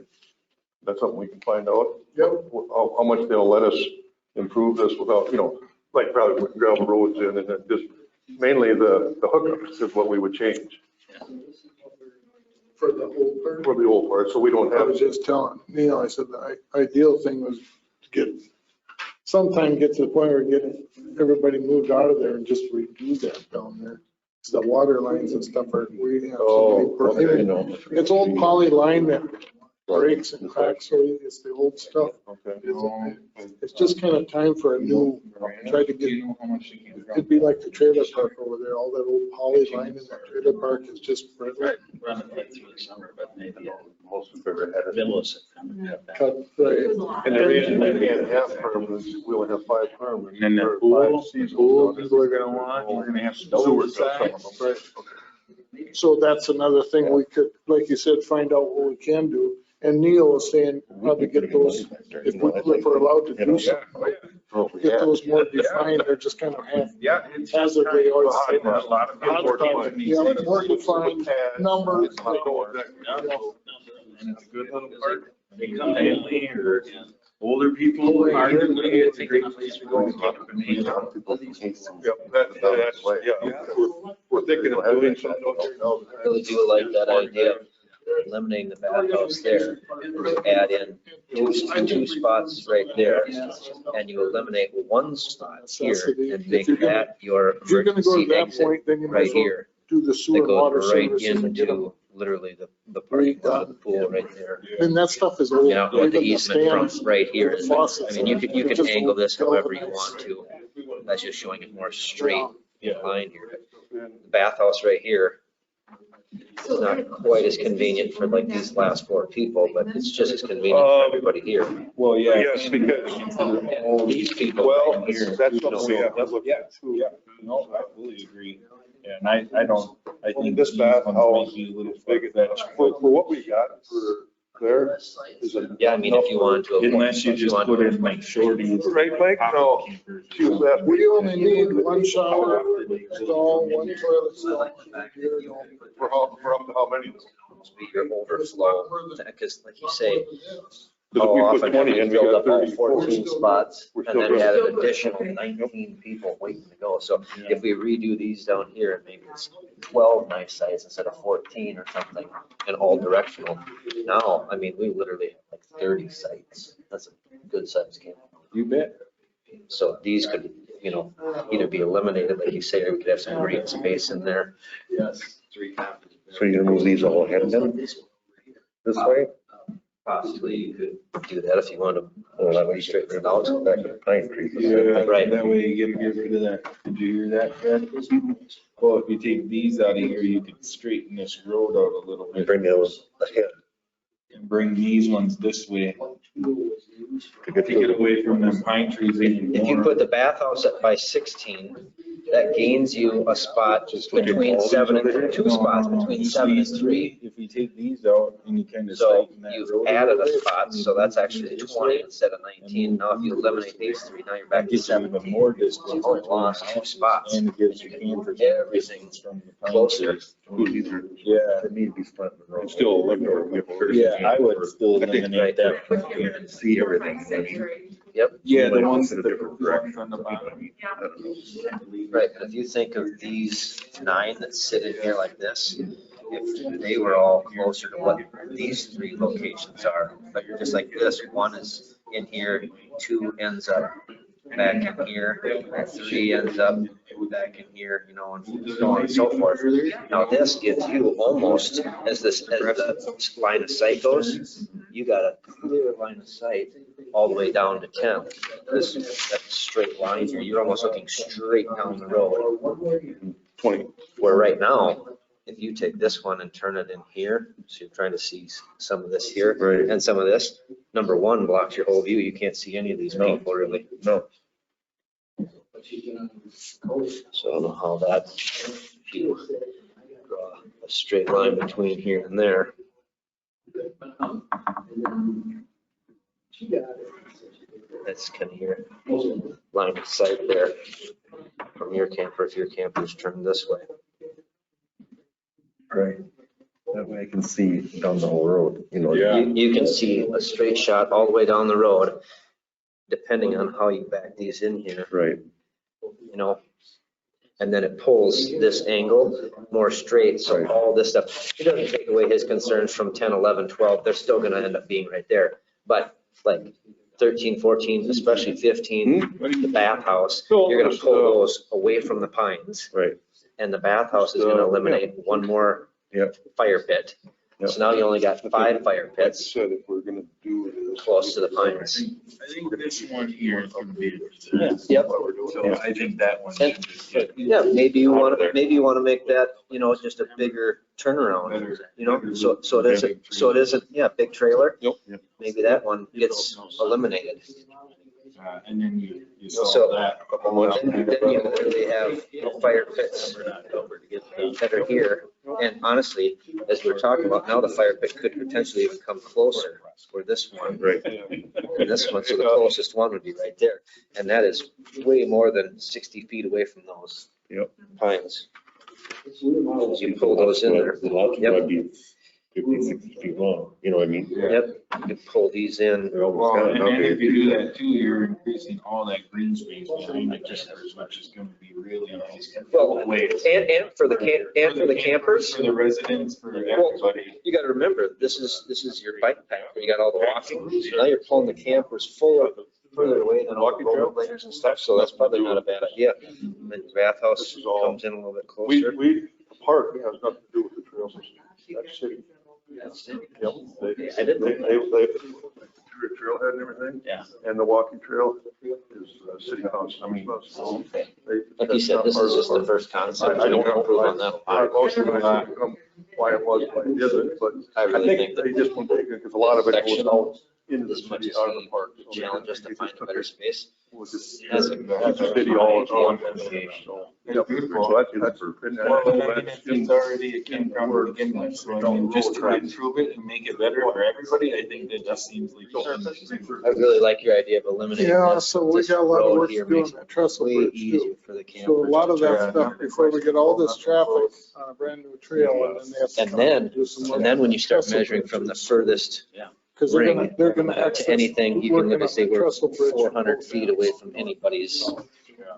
That's something we can find out.
Yep.
How much they'll let us improve this without, you know, like probably putting gravel roads in and then just mainly the hookups is what we would change
For the whole part.
for the old part, so we don't
I
have.
was just telling Neil, I said the ideal thing was to get, sometime get to the point where getting everybody moved out of there and just redo that down there. 'Cause the water lines and stuff are, we have. so many-
Okay, you know.
It's old poly line that breaks and cracks, so it's the old stuff.
Okay.
It's just kind of time for a new, try to get, it'd be like the trailer park over there, all that old poly line in that trailer park is just brittle.
Run it like through the summer, but maybe
Most of it had it.
middle of September. have that.
Cut, right.
And the reason we can't have permanents, we only have 5 permanents.
And then the
or
pool,
5 seasonal.
pool people are gonna want, we're gonna have to sewer
Some of them.
So that's another thing we could, like you said, find out what we can do. And Neil was saying, probably get those, if we're allowed to do something, get those more defined, they're just kind of half.
Yeah. It's
As of they always say.
a lot of
Yeah,
important
more defined numbers.
And it's a good little park. They come family or older people, arguably, it's a great place to go.
Yep, that's, yeah, we're thinking of doing something.
I really do like that idea of eliminating the bathhouse there. Add in two spots right there, and you eliminate one spot here and make that your
If you're gonna go to
emergency
that
exit
point, then you might
right
as well
here.
do the
That
sewer and water
goes right
services and get them.
into literally the parking lot of the pool right there.
And that stuff is old.
You know, with the
Even
easement from
stands,
right here.
the faucets,
I mean, you
it's
could
just
angle this however you
galvanized.
want to. That's just showing it more straight line here. The bathhouse right here, It's not quite as convenient for like these last 4 people, but it's just as convenient for everybody here.
Well, yeah.
Yes, because,
All these people.
well,
here,
that's
you know,
something we have to look at too.
Yeah, no, I fully agree. And I think
This
these
bath
ones
house
might be a little
is big,
far-fetched.
for what we got for there is a.
Yeah, I mean, if you wanted to.
Unless you just put in like shorties.
Right, Mike? No. She was asking.
We only need one shower stall, one toilet stall.
For up to how many?
Be your overflow, because like you say,
Because
how
if we
often
put
have
20
we
in, we
filled
got
up all
34.
14 spots
We're
and
still
then
good.
had an additional 19 people waiting to go. So if we redo these down here, and maybe it's 12 knife sites instead of 14 or something, and all directional. Now, I mean, we literally have like 30 sites. That's a good size camp.
You bet.
So these could, you know, either be eliminated, like you say, or we could have some green space in there.
Yes, 3 copies.
So you're gonna move these all ahead of them this way?
Possibly you could do that if you want to, or that way straighten it out.
Back to Pine Tree.
Yeah,
Right.
that way you get rid of that. Did you hear that, Fred? Well, if you take these out of here, you could straighten this road out a little
And
bit
bring those ahead.
and bring these ones this way
To get
to get
to,
away from them pine trees. even
If you
more.
put the bathhouse up by 16, that gains you a spot between 7 and 2 spots between
Just
7 and
these
3.
If you take these out and you kind of
So
straighten that
you've
road.
added a
little bit,
spot, so that's actually 20 instead of 19. Now if you eliminate these 3, now you're back
That
to
gives you
7.
even more distance.
You've only lost 2 spots.
And it gives you campers.
Everything's
from the pine
closer.
trees.
these are,
Yeah.
they need to be split in the road.
Still look over.
Yeah, I would still
I think
eliminate that.
You can see everything. I mean,
Yep.
Yeah, the
Like,
ones
in a
that
different
are
direction.
on the bottom.
Right, but if you think of these 9 that sit in here like this, if they were all closer to what these 3 locations are, but you're just like this, 1 is in here, 2 ends up back in here, and 3 ends up back in here, you know, and so on and so forth. Now this gives you almost, as the line of sight goes, you got a clear line of sight all the way down to 10. This, that straight line here, you're almost looking straight down the road.
20.
Where right now, if you take this one and turn it in here, so you're trying to see some of this here
Right.
and some of this, number 1 blocks your whole view. You can't see any of these
No.
people really.
No.
So I don't know how that, if you draw a straight line between here and there. That's kind of your line of sight there from your camper, if your camper's turned this way.
Right. That way I can see down the whole road, you know.
Yeah.
You can see a straight shot all the way down the road, depending on how you back these in here,
Right.
you know? And then it pulls this angle more straight, so
Right.
all this stuff, it doesn't take away his concerns from 10, 11, 12, they're still gonna end up being right there. But like 13, 14, especially 15, the bathhouse, you're gonna pull those away from the pines.
Right.
And the bathhouse is gonna eliminate 1 more
Yep.
fire pit.
Yep.
So now you only got 5 fire
Like you
pits
said, if we're gonna do this.
close to the pines.
I think this one here is gonna be.
Yep.
So I think that one
And-
should just get.
Yeah, maybe you wanna make that, you know, just a bigger turnaround, you know, so it isn't, yeah, big trailer.
Yep.
Maybe that one gets eliminated.
And then you
So-
solve that.
Then you literally have fire pits that are here. And honestly, as we're talking about now, the fire pit could potentially even come closer where this one,
Right.
and this one, so the closest one would be right there. And that is way more than 60 feet away from those
Yep.
pines. You pull those in there.
The lots
Yep.
might be 50, 60 feet long, you know what I mean?
Yep, you pull these in.
They're almost
Well,
kind
and
of
then if you
okay.
do that too, you're increasing all that green space behind the campers, which is gonna be really nice.
Well,
Ways.
and for the campers,
For the residents, for everybody.
you gotta remember, this is your bike path, where you got all the walking. So now you're pulling the campers further away than all the rollerbladers and stuff, so that's probably not a bad idea. And the bathhouse comes in a little bit closer.
The park has nothing to do with the trail system. That's city. Yep.
I didn't know
They trailhead and everything.
Yeah.
And the walking trail is city house. I mean,
Like you said, this is just the first concept.
I don't know.
Improve on that.
Most of it, why it was, why it isn't, but
I
I
really
think
think
they just want to take it, because a lot of it goes
section,
out into the
as much
city,
as
out of the
we
park. So
challenge us
they
to
just
find a
took
better
it-
space.
well, just-
Has a-
that's the city all is on. So, yep. So that's, and
Well,
that's-
I mean, if it's already a campground to begin with, so I mean, just to improve it and make it better for everybody, I think that just seems like.
I really like your idea of eliminating
Yeah,
this.
so we
This
got a lot of
road
work
here
to do on
makes
that
it
trestle
way
bridge
easier
too.
for the campers.
So a lot of
to
that
turn.
stuff before we get all this traffic on a brand new trail and then they have to
And
come in
then,
do some work
and then
on
when
the
you start
trestle
measuring from the
bridges.
furthest
Cause
ring
they're gonna
to
access.
anything, you can
working
look
on
and say
the
we're
trestle bridge
400 feet away from anybody's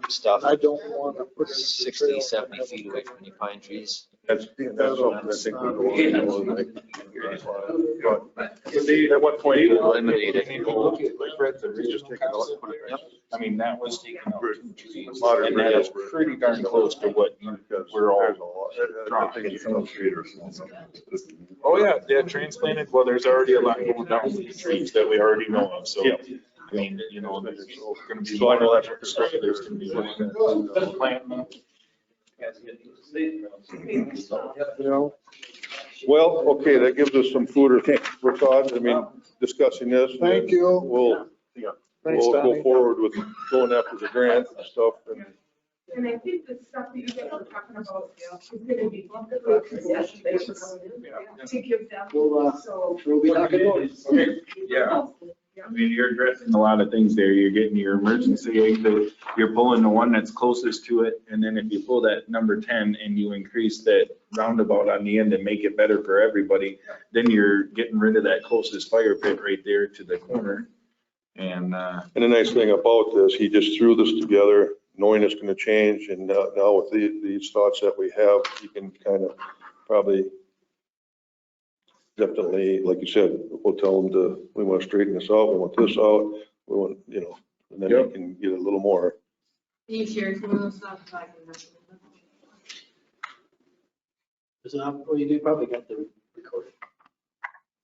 stuff.
I don't wanna put it.
60, 70 feet away from any pine trees.
That's something I think we go on. But at what point?
Eliminate it.
Like Fred said, we just take it out and put it back.
I mean, that was taken out 2 trees,
Modern
and that is
bridge.
pretty darn close to what we're all. Oh, yeah, transplanted, well, there's already a lot going down with the trees that we already know of, so.
Yeah.
I mean, you know, there's gonna be.
So I know that's what they're saying.
There's gonna be. Plant.
You know,
Well, okay, that gives us some food for thought. I mean, discussing this. and
Thank
then
you.
We'll,
Thanks,
we'll go
Donnie.
forward with going after the grant and stuff.
And I think the stuff that you guys were talking about is gonna be lumped into a concession basis to give them, so.
We'll be talking about it.
Yeah. I mean, you're addressing a lot of things there. You're getting your emergency exit, you're pulling the one that's closest to it. And then if you pull that number 10 and you increase that roundabout on the end and make it better for everybody, then you're getting rid of that closest fire pit right there to the corner. And,
And the nice thing about this, he just threw this together, knowing it's gonna change, and now with these thoughts that we have, he can kind of probably definitely, like you said, we'll tell them we want to straighten this out, we want this out, we want, you know, and then he can get a little more.
You share some of those stuff, so I can.
Well, you do probably got the recording.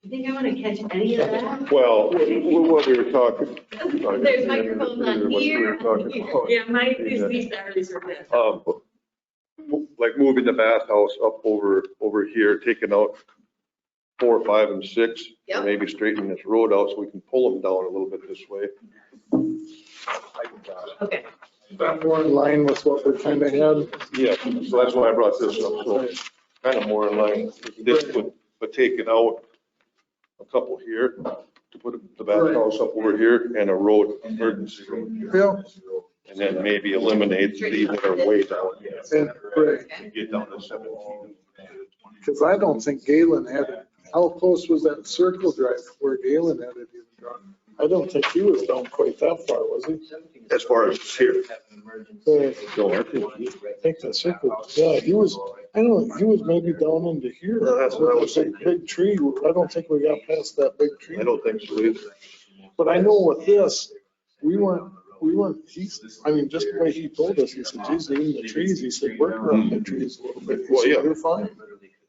You think I want to catch any of that?
Well, what we were talking.
There's microphones on
what we
here.
were talking about.
Yeah, my, these batteries are dead.
Like moving the bathhouse up over here, taking out 4, 5, and 6,
Yep.
and maybe straightening this road out so we can pull them down a little bit this way.
Okay.
that more in line with what we kind of had.
Yeah, so that's why I brought this up, so kind of more in line with this, but taking out a couple here to put the bathhouse up over here and a road, emergency road here.
Yeah,
And then maybe eliminate these that are way down.
and, right,
And get down to 17.
because I don't think Galen had it. How close was that circle drive where Galen had it even drawn? I don't think he was down quite that far, was he?
As far as here.
So I think the circle, yeah, he was, I don't know, he was maybe down into here.
No, that's what I was
With a big tree. I don't think we got past that big tree.
I don't think so either.
But I know with this, we weren't, he's, I mean, just the way he told us, he said, geez, they're in the trees. He said, work around the trees a little bit. He
Well,
said,
yeah.
you're fine.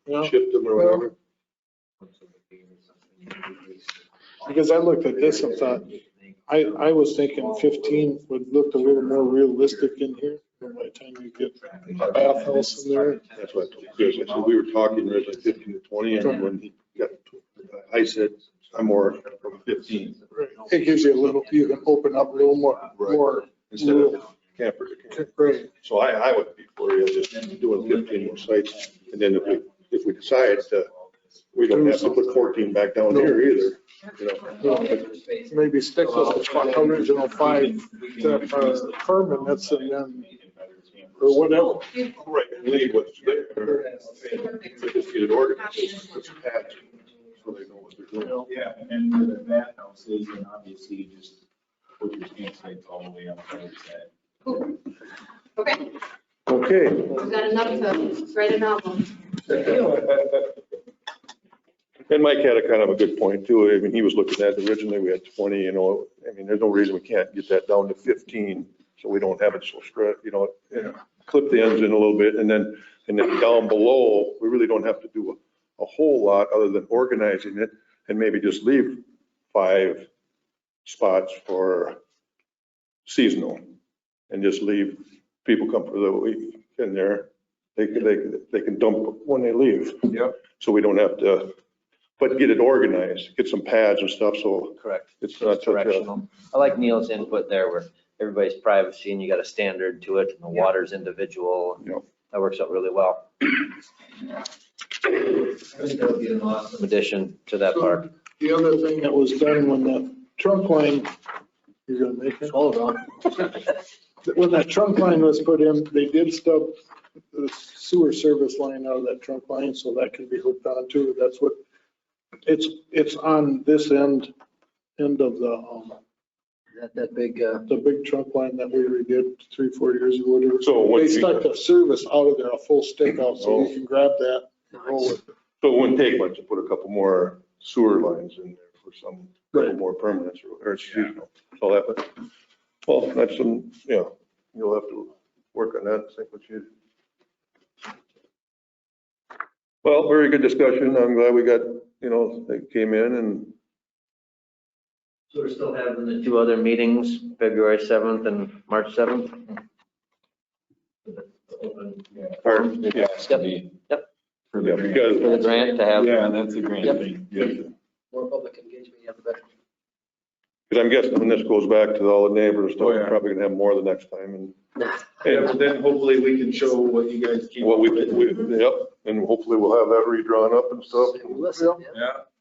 Yeah,
Shift them or whatever.
because I looked at this and thought, I was thinking 15 would look a little more realistic in here. By the time you get a bathhouse in there.
That's what I told Chris. I said, we were talking originally 15 to 20, and when he got, I said, I'm more from 15.
It gives you a little, you can open up a little more.
Instead of camper to camper.
Great.
So I would be for you just doing 15 more sites. And then if we decide to, we don't have to put 14 back down here either, you know.
Maybe stick with the original 5 that are permanents and then, or whatever.
Right, and leave what's there. So just get it organized, put some patch so they know what they're doing.
Yeah, and where the bathhouses, and obviously you just put your campsites all the way up there.
Okay,
Okay.
we've got enough to write an album.
And Mike had a kind of a good point too. I mean, he was looking at originally we had 20, you know, I mean, there's no reason we can't get that down to 15. So we don't have it so stretched, you know, clip the ends in a little bit and then down below, we really don't have to do a whole lot other than organizing it and maybe just leave 5 spots for seasonal and just leave people come for the week in there They can dump when they leave.
Yep.
So we don't have to, but get it organized, get some pads and stuff, so
Correct.
it's not such a.
Directional. I like Neil's input there where everybody's privacy and you got a standard to it and the water's individual.
Yep.
That works out really well. I think that would be an awesome addition to that park.
The other thing that was done when that trunk line, you're gonna make it?
Hold on.
When that trunk line was put in, they did stub the sewer service line out of that trunk line, so that can be hooked on too. That's what, it's on this end of
That big,
the big trunk line that we redid 3-4 years ago, whatever.
So
They
once you-
stuck the service out of there, a full stick out, so you can grab that and roll it.
So it wouldn't take much to put a couple more sewer lines in there for some, couple more permanents or it's seasonal. So that, well, that's some, yeah, you'll have to work on that, think what you. Well, very good discussion. I'm glad we got, they came in and.
So we're still having the two other meetings, February 7th and March 7th?
Yeah.
Yep.
For
Yeah,
the grant.
because
For the grant to have.
Yeah, that's a grant
Yep.
thing. Yeah.
more public engagement, you have the better.
Because I'm guessing when this goes back to all the neighbors,
Oh,
we're
yeah.
probably gonna have more the next time and.
Yeah, but then hopefully we can show what you guys keep.
What yep, and hopefully we'll have that redrawn up and stuff.
Listen, yeah.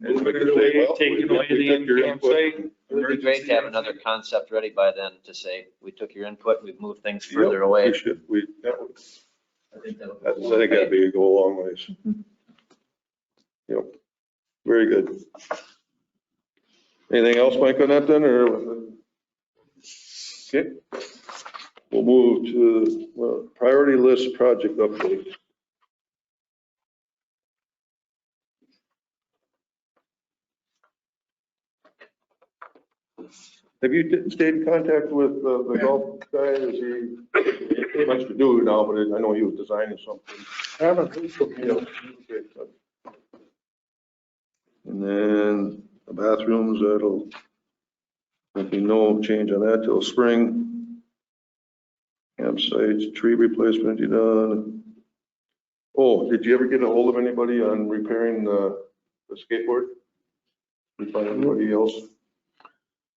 Yeah. And literally taking away the end campsite.
It would be great to have another concept ready by then to say, we took your input, we've moved things further away.
We should,
I think that would
I think that'd be, go a long ways. Yep, very good. Anything else, Mike, on that then, or? Okay, we'll move to, well, priority list project update. Have you stayed in contact with the golf guy? Is he much to do now, but I know he was designing something.
I haven't heard from him.
And then the bathrooms, there'll be no change on that till spring. Campsites, tree replacement, you done. Oh, did you ever get a hold of anybody on repairing the skateboard? You find anybody else?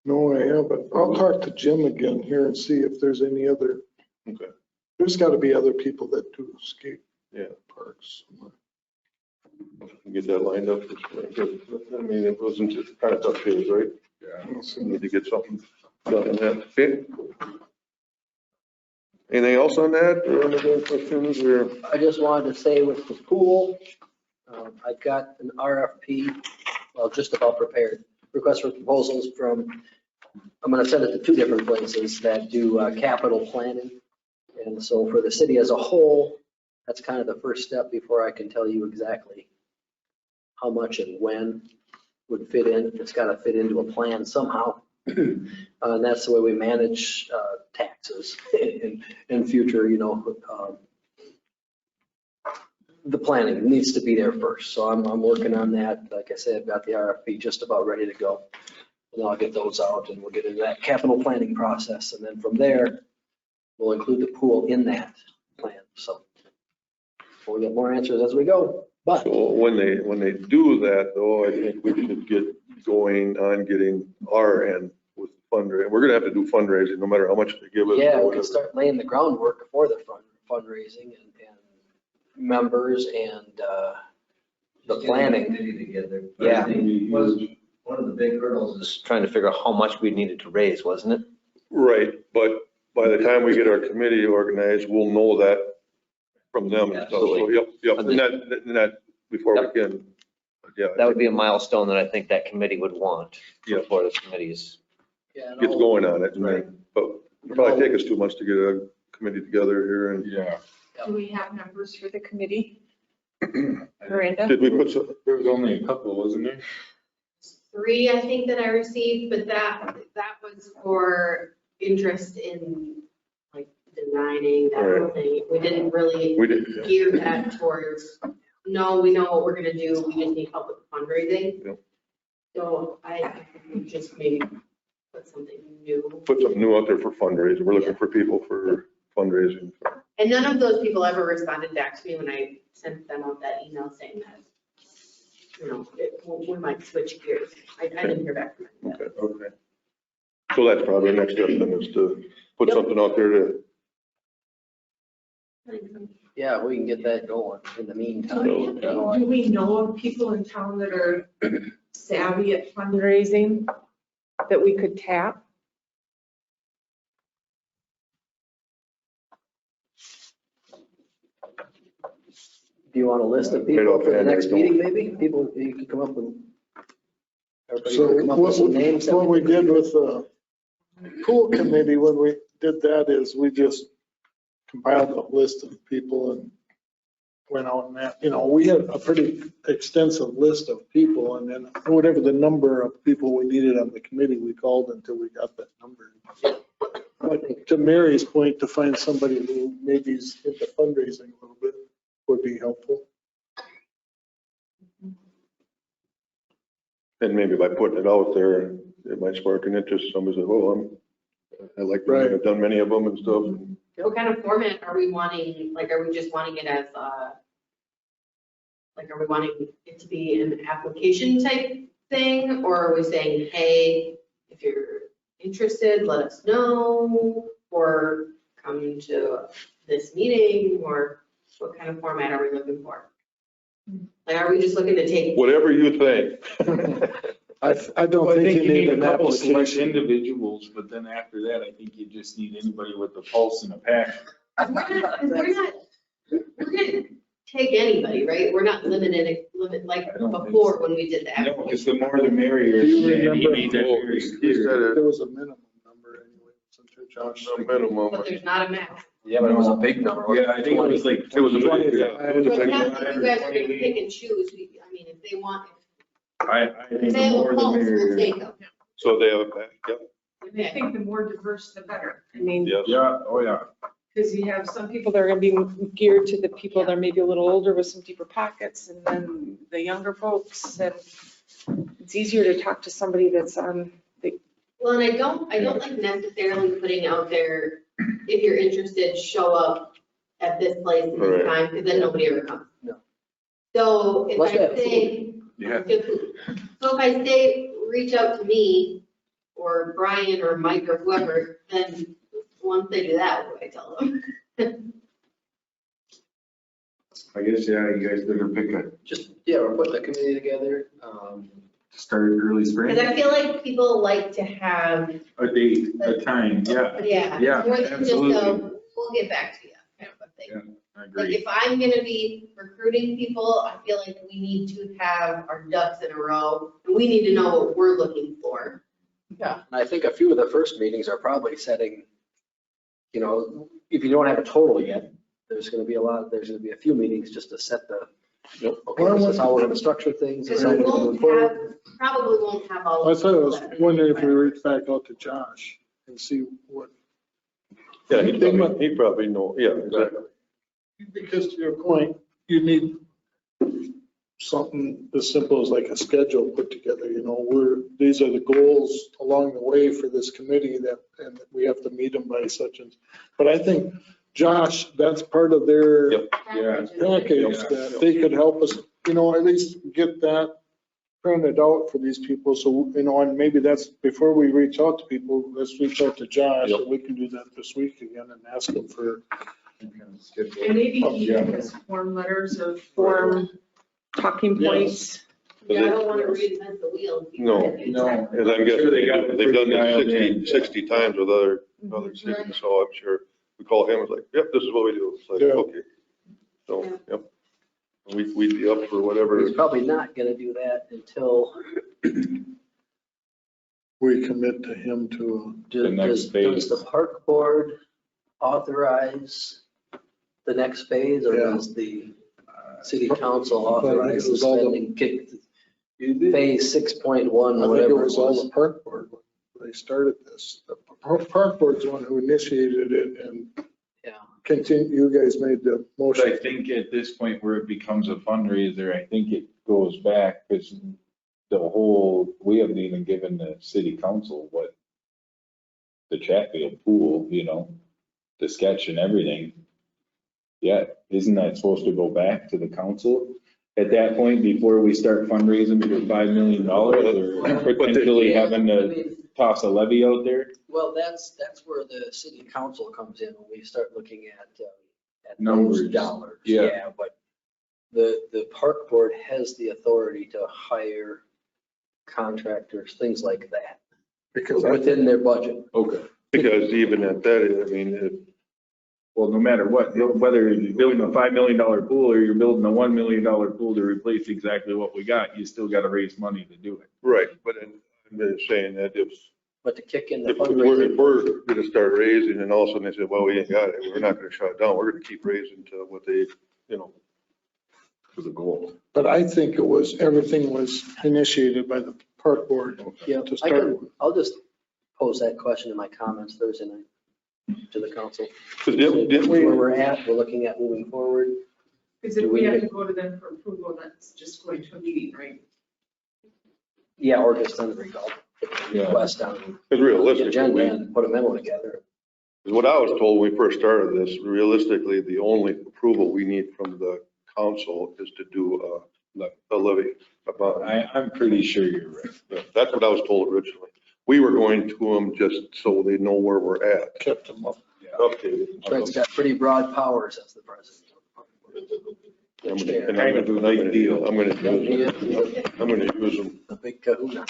No, I haven't. I'll talk to Jim again here and see if there's any other,
Okay.
there's got to be other people that do skate
Yeah.
parks.
Get that lined up. I mean, it wasn't just kind of tough days, right?
Yeah.
So we need to get something done on that. Okay. Anything else on that? Or any other questions or?
I just wanted to say with the pool, I got an RFP, well, just about prepared, request for proposals from, I'm going to send it to 2 different places that do capital planning. And so for the city as a whole, that's kind of the first step before I can tell you exactly how much and when would fit in. It's got to fit into a plan somehow. And that's the way we manage taxes in future, the planning needs to be there first. So I'm working on that. Like I said, I've got the RFP just about ready to go. And I'll get those out and we'll get into that capital planning process. And then from there, we'll include the pool in that plan. So we'll get more answers as we go. But
So when they do that though, I think we should get going on getting our end with fundraising. We're gonna have to do fundraising no matter how much they give us.
yeah,
or
we
whatever.
can start laying the groundwork for the fundraising and members and the planning.
Committee together.
Yeah.
One of the big hurdles is trying to figure out how much we needed to raise, wasn't it?
Right, but by the time we get our committee organized, we'll know that from them and stuff. So,
Absolutely.
yep, and that, before we can, yeah.
That would be a milestone that I think that committee would want
Yeah.
before the committees.
Yeah, and
Gets
I'll-
going on it, and then, but it'll probably take us 2 months to get a committee together here and.
Yeah.
Do we have numbers for the committee? Miranda?
Did we put some,
There was only a couple, wasn't there?
3, I think, that I received, but that was for interest in like designing that whole thing. We didn't really
we did,
gear that towards, no, we know what we're gonna do, we just need help with fundraising.
Yep.
So I think we just maybe put something new.
put something new out there for fundraising. We're looking for people for fundraising.
And none of those people ever responded back to me when I sent them out that email saying that, you know, we might switch gears. I didn't hear back from them.
Okay. So that's probably our next step then, is to put something out there to,
Yeah, we can get that going in the meantime.
Do we know of people in town that are savvy at fundraising that we could tap?
Do you want a list of
Right
people for the
offhand,
next
I don't.
meeting, maybe? People, you could come up with, everybody
So
could come up with some names. that
what we
could-
did with the pool committee, when we did that, is we just compiled a list of people and went out and that, you know, we had a pretty extensive list of people, and then whatever the number of people we needed on the committee, we called until we got that number. But to Mary's point, to find somebody who maybe is into fundraising a little bit would be helpful.
and maybe by putting it out there, it might spark an interest. Somebody says, well, I like,
Right.
I've done many of them and stuff.
What kind of format are we wanting? Like, are we just wanting it as like, are we wanting it to be an application type thing? Or are we saying, hey, if you're interested, let us know, or come to this meeting, or what kind of format are we looking for? Like, are we just looking to take?
Whatever you think.
I don't
Well, I
think you need
a
an
couple select
application.
individuals, but then after that, I think you just need anybody with the pulse and a passion.
We're not gonna take anybody, right? We're not limited like
I don't think
before
so.
when we did that.
No, because the more the merrier.
Do you
and he
remember-
made that
Oh,
very
he said
clear.
it.
There was a minimum number anyway, wasn't there, Josh?
A minimum.
But there's not a max.
Yeah, but it was a big number.
Yeah, I think it was like.
It was a big,
20.
yeah, it was a
But
big
not
one.
that you guys are gonna pick and choose. I mean, if they want,
I
if
think
they
the
have
more
a
the
pulse, we'll
merrier.
take them.
So they have, yep,
I think the more diverse, the better. I mean,
yes.
Yeah, oh yeah.
because you have some people that are going to be geared to the people that are maybe a little older with some deeper pockets, and then the younger folks. And it's easier to talk to somebody that's on the,
Well, and I don't like necessarily putting out there, if you're interested, show up at this place at this
Right.
time, because then nobody ever comes.
No.
So if
Unless we
I
have
say,
Yeah.
good food. So if I say, reach out to me, or Brian, or Mike, or whoever, then once they do that, what do I tell them?
I guess, yeah, you guys better pick a,
Just, yeah, we're putting a committee together.
start early spring,
Because I feel like people like to have,
a date, a time, yeah.
yeah,
Yeah,
more than just
absolutely.
we'll get back to you, kind of a thing.
Yeah, I
Like,
agree.
if I'm gonna be recruiting people, I feel like we need to have our ducks in a row, and we need to know what we're looking for.
Yeah, and I think a few of the first meetings are probably setting, you know, if you don't have a total yet, there's going to be a few meetings just to set the, okay, this is how we're going to structure things. This
Because
is how
we
we're going to move
won't
forward.
have, probably won't have all.
I
of
thought I was
them.
wondering if we reach back out to Josh and see what,
Yeah, he'd probably know, yeah, exactly.
because to your point, you need something as simple as like a schedule put together, you know, these are the goals along the way for this committee that, and we have to meet them by such and, but I think, Josh, that's part of their
Yep.
Yeah.
package, that they could help us, you know, at least get that printed out for these people, so, you know, and maybe that's, before we reach out to people, let's reach out to Josh, and we can do that this week again and ask him for.
and maybe even his form letters of form talking points.
Yeah, I don't want to reinvent the wheel.
No.
No.
And I'm guessing they've done this 60 times with other cities, so I'm sure we call him, it's like, yep, this is what we do. It's like,
Yeah.
okay. So, yep. We'd be up for whatever.
He's probably not going to do that until,
We commit to him to,
The next
does
phase.
the park board authorize the next phase, or
Yeah.
does the city council
I think it
authorize the
was all the-
spending, phase 6.1,
I think
whatever
it
it
was all
was?
the park board when they started this. The park board's the one who initiated it, and
Yeah.
you guys made the
But I
motion.
think at this point where it becomes a fundraiser, I think it goes back, because the whole, we haven't even given the city council what the Chatfield pool, you know, the sketch and everything. yet. Isn't that supposed to go back to the council at that point before we start fundraising for $5 million or potentially having to toss a levy out there?
Well, that's where the city council comes in when we start looking at those
Numbers.
dollars.
Yeah.
But the park board has the authority to hire contractors, things like that,
Because
within their budget.
Okay.
Because even at that, I mean,
Well, no matter what, whether you're building a $5 million pool or you're building a $1 million pool to replace exactly what we got, you still got to raise money to do it.
right, but I'm just saying that
But to kick in the
if we're
fundraising,
gonna start raising and all of a sudden they say, well, we ain't got it, we're not gonna shut it down, we're gonna keep raising to what they,
For the goal.
But I think everything was initiated by the park board
yeah,
to start with.
I'll just pose that question in my comments Thursday night to the council.
because didn't we,
Where we're at, we're looking at moving forward.
Because if we have to go to them for approval, that's just going to a meeting, right?
Yeah, or just send a request down
because
the
realistically,
agenda and put a memo together.
what I was told when we first started this, realistically, the only approval we need from the council is to do a levy.
I'm pretty sure you're right.
That's what I was told originally. We were going to them just so they know where we're at.
Kept them up.
Updated.
Fred's got pretty broad powers as the president.
And I'm gonna use them.
The big kahuna.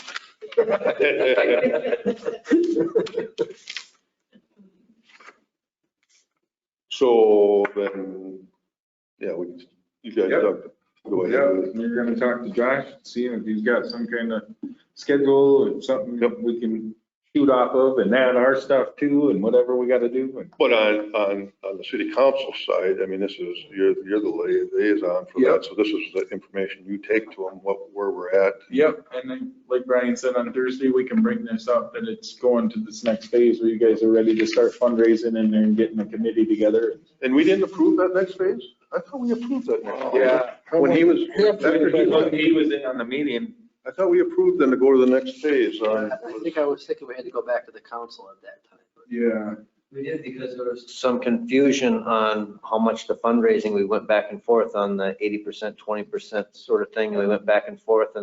So then, yeah, you guys
Yep.
talk, go
Yeah,
ahead.
you're gonna talk to Josh, see if he's got some kind of schedule or something that we can shoot off of and add our stuff too and whatever we gotta do.
But on the city council side, I mean, you're the liaison for
Yep.
that. So this is the information you take to them, where we're at.
Yep, and then like Brian said on Thursday, we can bring this up that it's going to this next phase where you guys are ready to start fundraising and then getting a committee together.
And we didn't approve that next phase? I thought we approved that next phase.
Yeah.
When he was,
He was in on the meeting.
I thought we approved them to go to the next phase.
I think I was thinking we had to go back to the council at that time. but-
Yeah.
We did because there was some confusion on how much the fundraising, we went back and forth on the 80%, 20% sort of thing. And we went back and forth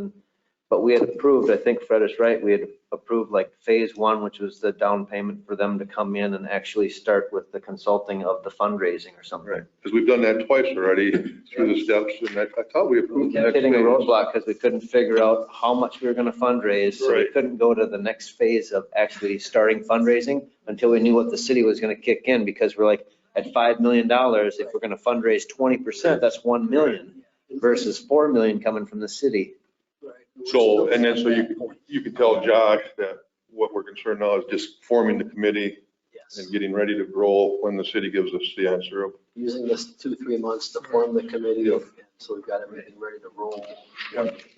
but we had approved, I think Fred is right, we had approved like phase one, which was the down payment for them to come in and actually start with the consulting of the fundraising or something.
Right, because we've done that twice already through the steps, and I thought we
We
approved the
kept
next
hitting a
phase.
roadblock because we couldn't figure out how much we were going to fundraise. So we
Right.
couldn't go to the next phase of actually starting fundraising until we knew what the city was going to kick in, because we're like, at $5 million, if we're going to fundraise 20%, that's 1 million versus 4 million coming from the city.
Right.
So, and then so you could tell Josh that what we're concerned now is just forming the committee
Yes.
and getting ready to roll when the city gives us the answer.
Using this 2-3 months to form the committee.
Yep.
So we've got everything ready to roll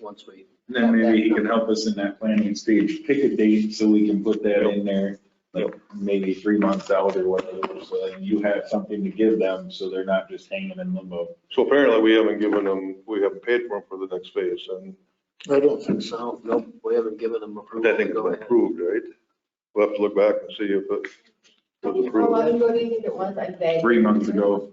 once we.
And then maybe he can help us in that planning stage, pick a date so we can put that in there, like maybe 3 months out or whatever, so that you have something to give them, so they're not just hanging in limbo.
So apparently we haven't paid for them for the next phase, and
I don't think so.
So, nope, we haven't given them approval.
I think
to
it's
go
been
ahead.
approved, right? We'll have to look back and see if it was
How
approved.
long ago do you think it was? Like vaguely?
3 months ago,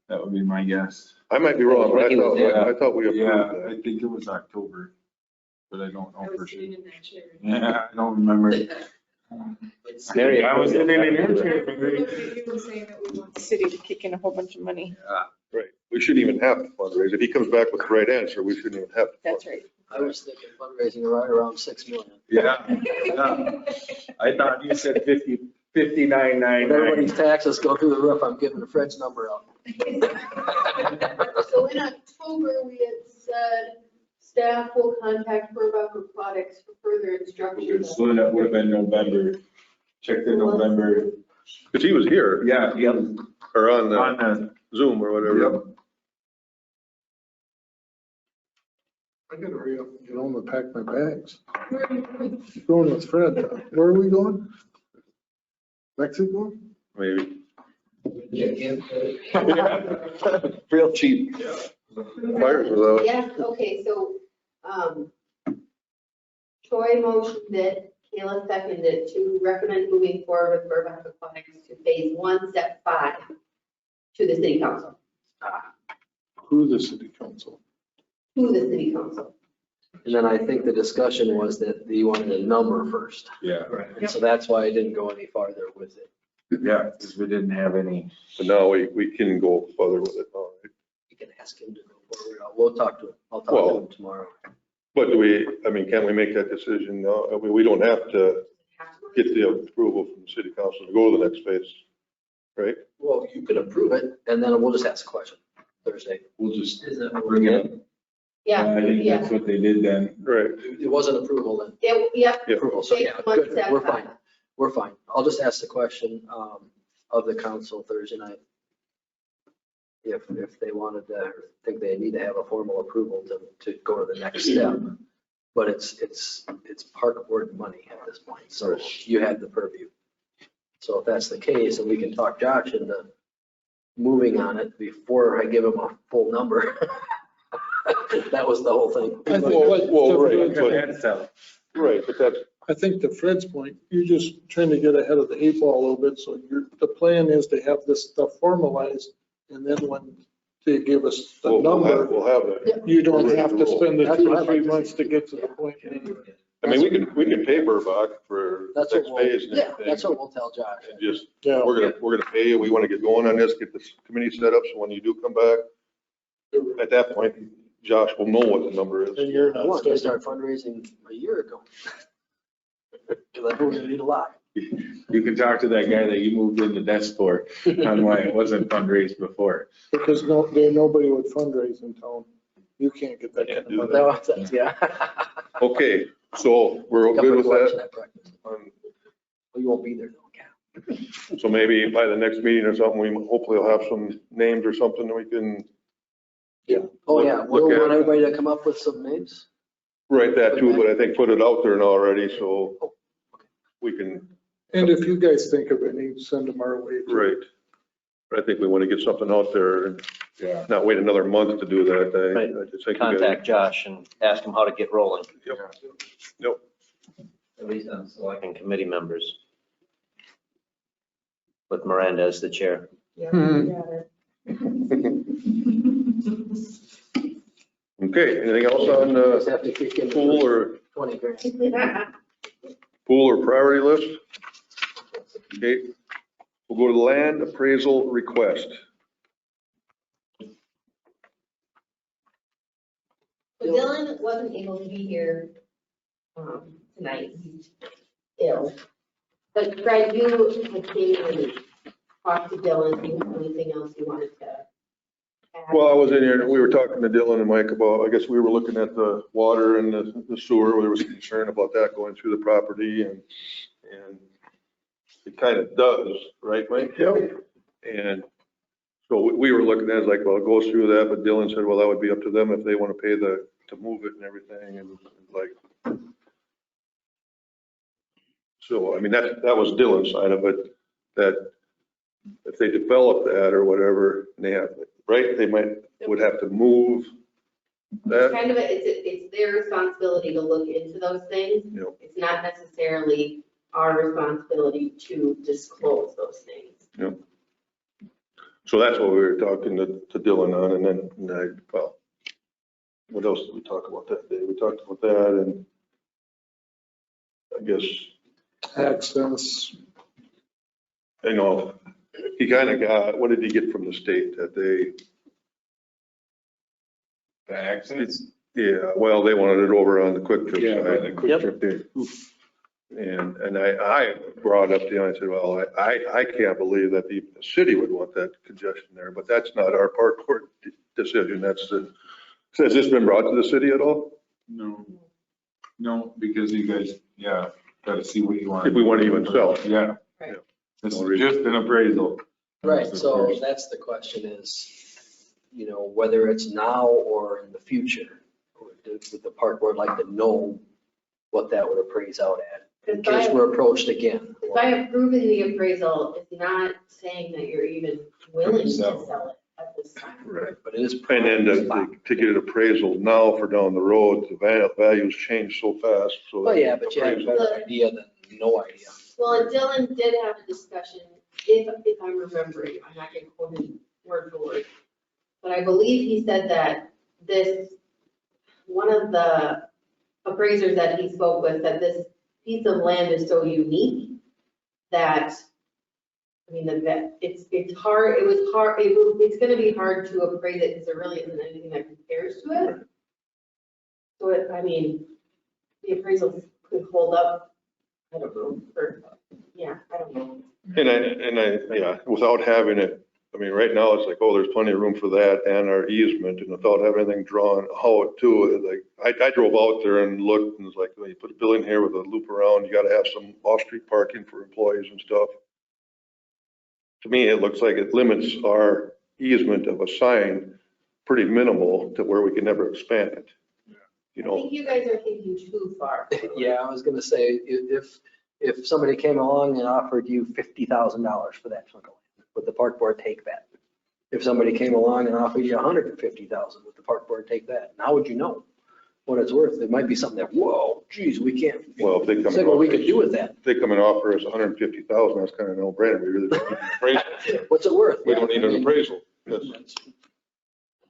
that would be my guess.
I might be wrong, but
Yeah.
I thought we approved
Yeah,
that.
I think it was October, but I don't
I
know
was
for sure.
sitting in that chair.
Yeah, I don't remember.
Mary,
I was sitting in your
You
chair.
were saying that we want the city to kick in a whole bunch of money.
Right. We shouldn't even have to fundraise. If he comes back with the right answer, we shouldn't even have to.
That's right.
I was thinking fundraising right around 6 million.
Yeah, yeah. I thought you said 59.99.
When everybody's taxes go through the roof, I'm giving Fred's number out.
So in October, we had said staff will contact Burbach Aquatics for further instructions.
So that would have been November. Check the November.
Because he was here,
Yeah, yeah.
or on
On
the
the,
Zoom or whatever.
Yep.
I gotta hurry up and get home and pack my bags. Going with Fred. Where are we going? Mexico?
Maybe.
real cheap.
Fires without.
Yeah, okay, so, Troy motioned it, Kayla seconded to recommend moving forward with Burbach Aquatics to phase 1, step 5, to the city council,
Who the city council?
to the city council.
And then I think the discussion was that you wanted a number first.
Yeah,
And so that's why I didn't go any farther with it.
yeah, because we didn't have any.
So now we can go further with it. All right.
You can ask him to go forward. We'll talk to him. I'll talk to him tomorrow.
But can't we make that decision now? I mean, we don't have to get the approval from the city council to go to the next phase, right?
Well, you can approve it and then we'll just ask a question Thursday.
We'll just
Is it?
bring it up.
Yeah,
I think
yeah.
that's what they did then.
Right.
It wasn't approval then.
Yep.
Approval, so yeah,
Take one
good,
step
we're
back.
fine. We're fine. I'll just ask the question of the council Thursday night. If they wanted to, or think they need to have a formal approval to go to the next step. But it's park board money at this point, so you have the purview. So if that's the case, and we can talk Josh into moving on it before I give him a full number. That was the whole thing.
I think what-
Right, but that's,
I think to Fred's point, you're just trying to get ahead of the 8 ball a little bit. So the plan is to have this stuff formalized. And then when they give us the number,
we'll have that.
you don't have to spend the
That's
2
what
or
I'd
3
like to
months
see.
to get to the point.
I mean, we can pay Burbach for
That's
next
what
phase and
yeah,
everything.
that's what we'll tell Josh.
And just,
Yeah.
we're gonna pay you. We want to get going on this, get this committee set up. So when you do come back, at that point, Josh will know what the number is.
And you're
I
not
wanted to
starting.
start fundraising a year ago. Because I know we're gonna need a lot.
You can talk to that guy that you moved into desk for on why it wasn't fundraised before.
Because nobody would fundraise in town. You can't get that kind of
do
money.
That was- Yeah.
Okay, so we're good with that?
Well, you won't be there though.
So maybe by the next meeting or something, we hopefully will have some names or something that we can
Oh, yeah,
Look
we'll
at
want
it.
everybody to come up with some names.
write that too, but I think put it out there now already, so we can,
And if you guys think of any, send them our way. too.
right. But I think we want to get something out there and
Yeah.
not wait another month to do that.
Right.
I just think we gotta-
Contact Josh and ask him how to get rolling,
Yep.
at least on selecting committee members. With Miranda as the chair.
Okay, anything else on
Just have to kick in
pool or
20 grand.
pool or priority list? Okay, we'll go to the land appraisal request.
So Dylan wasn't able to be here tonight, he's ill. But Greg, you had came and talked to Dylan, do you have anything else you wanted to add?
Well, I was in here, and we were talking to Dylan and Mike about, I guess we were looking at the water and the sewer, there was concern about that going through the property and it kind of does, right, Mike?
Yep.
And so we were looking at it like, well, it goes through that, but Dylan said, well, that would be up to them if they want to pay to move it and everything and like. So, I mean, that was Dylan's side of it, that if they develop that or whatever, and they have, right, they would have to move
It's
that.
kind of, it's their responsibility to look into those things.
Yep.
It's not necessarily our responsibility to disclose those things.
So that's what we were talking to Dylan on, and then, well, what else did we talk about that day? We talked about that, and I guess,
Access.
you know, he kind of got, what did he get from the state that they,
The access?
yeah, well, they wanted it over on the Quick Trip
Yeah, by the
side.
quick trip there.
And I brought up to him, I said, well, I can't believe that the city would want that congestion there, but that's not our park board decision. That's the, has this been brought to the city at all?
No, because you guys, yeah, gotta see what you want.
If we want to even sell it.
Yeah.
Right.
This is just an appraisal.
Right, so that's the question is, you know, whether it's now or in the future, would the park board like to know what that would appraise out at? In case we're approached again.
By approving the appraisal, it's not saying that you're even willing to sell it at this time.
Right.
But it is.
And then to get an appraisal now for down the road, the values change so fast, so.
Well, yeah, but you have a better idea than no idea.
Well, and Dylan did have a discussion, if I'm remembering, I'm not going to quote him word I believe he said that one of the appraisers that he spoke with said this piece of land is so unique that, I mean, it's hard, it's gonna be hard to appraise it because there really isn't anything that compares to it. So I mean, the appraisal could hold up, I don't know, I don't know.
Yeah, without having it, I mean, right now it's like, oh, there's plenty of room for that and our easement, and without having anything drawn out to it, like, I drove out there and looked and it's like, you put a building here with a loop around, you gotta have some off-street parking for employees and stuff. To me, it looks like it limits our easement of a sign pretty minimal to where we can never expand it. You
I
know,
think you guys are thinking too far.
Yeah, I was gonna say, if somebody came along and offered you $50,000 for that chunk of land, would the park board take that? If somebody came along and offered you $150,000, would the park board take that? And how would you know what it's worth? It might be something that, whoa, geez, we can't.
well, if they come
It's like what we could do with that.
if they come and offer us 150,000, that's kind of no brainer. We really don't need an appraisal.
What's it worth?
We don't need an appraisal. Yes.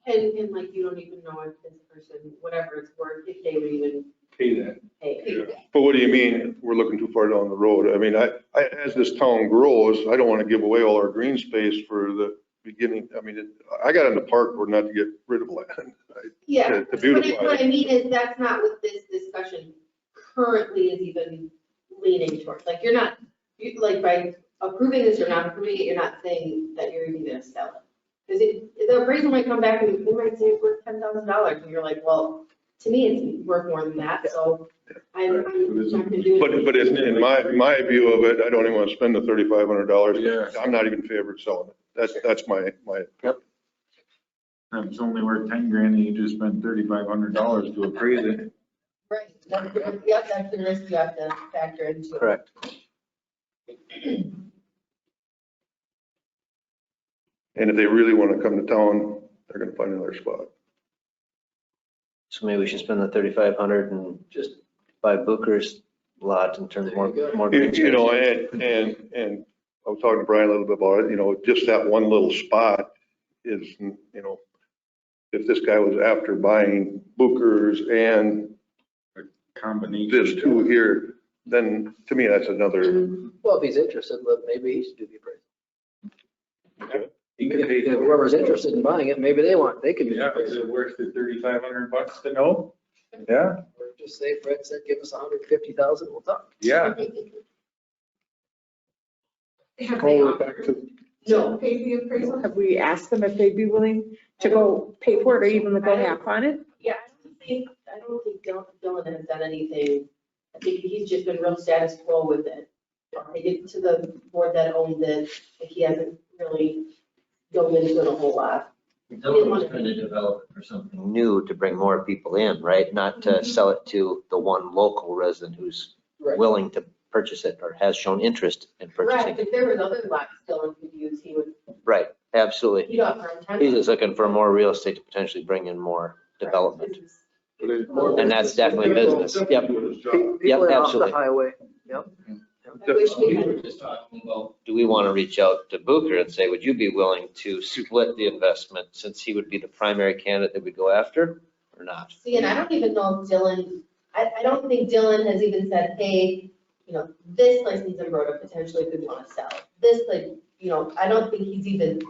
And like, you don't even know if this person, whatever it's worth, if they would even
Pay that.
pay it.
But what do you mean, we're looking too far down the road? I mean, as this town grows, I don't want to give away all our green space for the beginning. I mean, I got in the park board not to get rid of land.
Yeah,
To
but
beautify
what
it.
I mean is that's not what this discussion currently is even leaning towards. Like, you're not, like, by approving this or not approving it, you're not saying that you're even gonna sell it. Because the appraisal might come back and they might say it's worth $10,000, and you're like, well, to me, it's worth more than that, so I'm not gonna do it.
But in my view of it, I don't even want to spend the $3,500.
Yeah.
I'm not even in favor of selling it. That's my.
If it's only worth 10 grand, and you just spend $3,500 to appraise it.
Right, that's the risk you have to factor into.
Correct.
And if they really want to come to town, they're going to find another spot.
So maybe we should spend the 3,500 and just buy Booker's lot and turn more.
You know, and I was talking to Brian a little bit about it, you know, just that one little spot is, you know, if this guy was after buying Booker's and
Combination.
this two here, then to me, that's another.
Well, if he's interested, maybe he should do the appraisal.
He could pay.
If whoever's interested in buying it, maybe they could do the
Yeah, is
appraisal.
it worth the $3,500 to know? Yeah,
Or just say, Fred said, give us 150,000, we'll talk.
yeah.
Have they
Go back to,
No.
paid the appraisal? Have we asked them if they'd be willing to go pay for it or even to go half on it?
Yeah, I don't think Dylan has done anything. I think he's just been real status quo with it. They get to the board that owned it, like he hasn't really dove into it a whole lot.
Dylan was trying to develop it for something new to bring more people in, right? Not to sell it to the one local resident who's
Right.
willing to purchase it or has shown interest in
Correct,
purchasing it.
if there was other lots Dylan could use, he would,
Right, absolutely.
he'd offer him 10.
He's just looking for more real estate to potentially bring in more development. And that's definitely business. Yep.
People are off
absolutely.
the highway, yep.
I wish we
We
had.
were just talking about,
Do we want to reach out to Booker and say, would you be willing to split the investment since he would be the primary candidate that we go after or not?
See, and I don't even know if Dylan, I don't think Dylan has even said, hey, you know, this place in Zimbrota potentially could want to sell. This place, you know, I don't think he's even.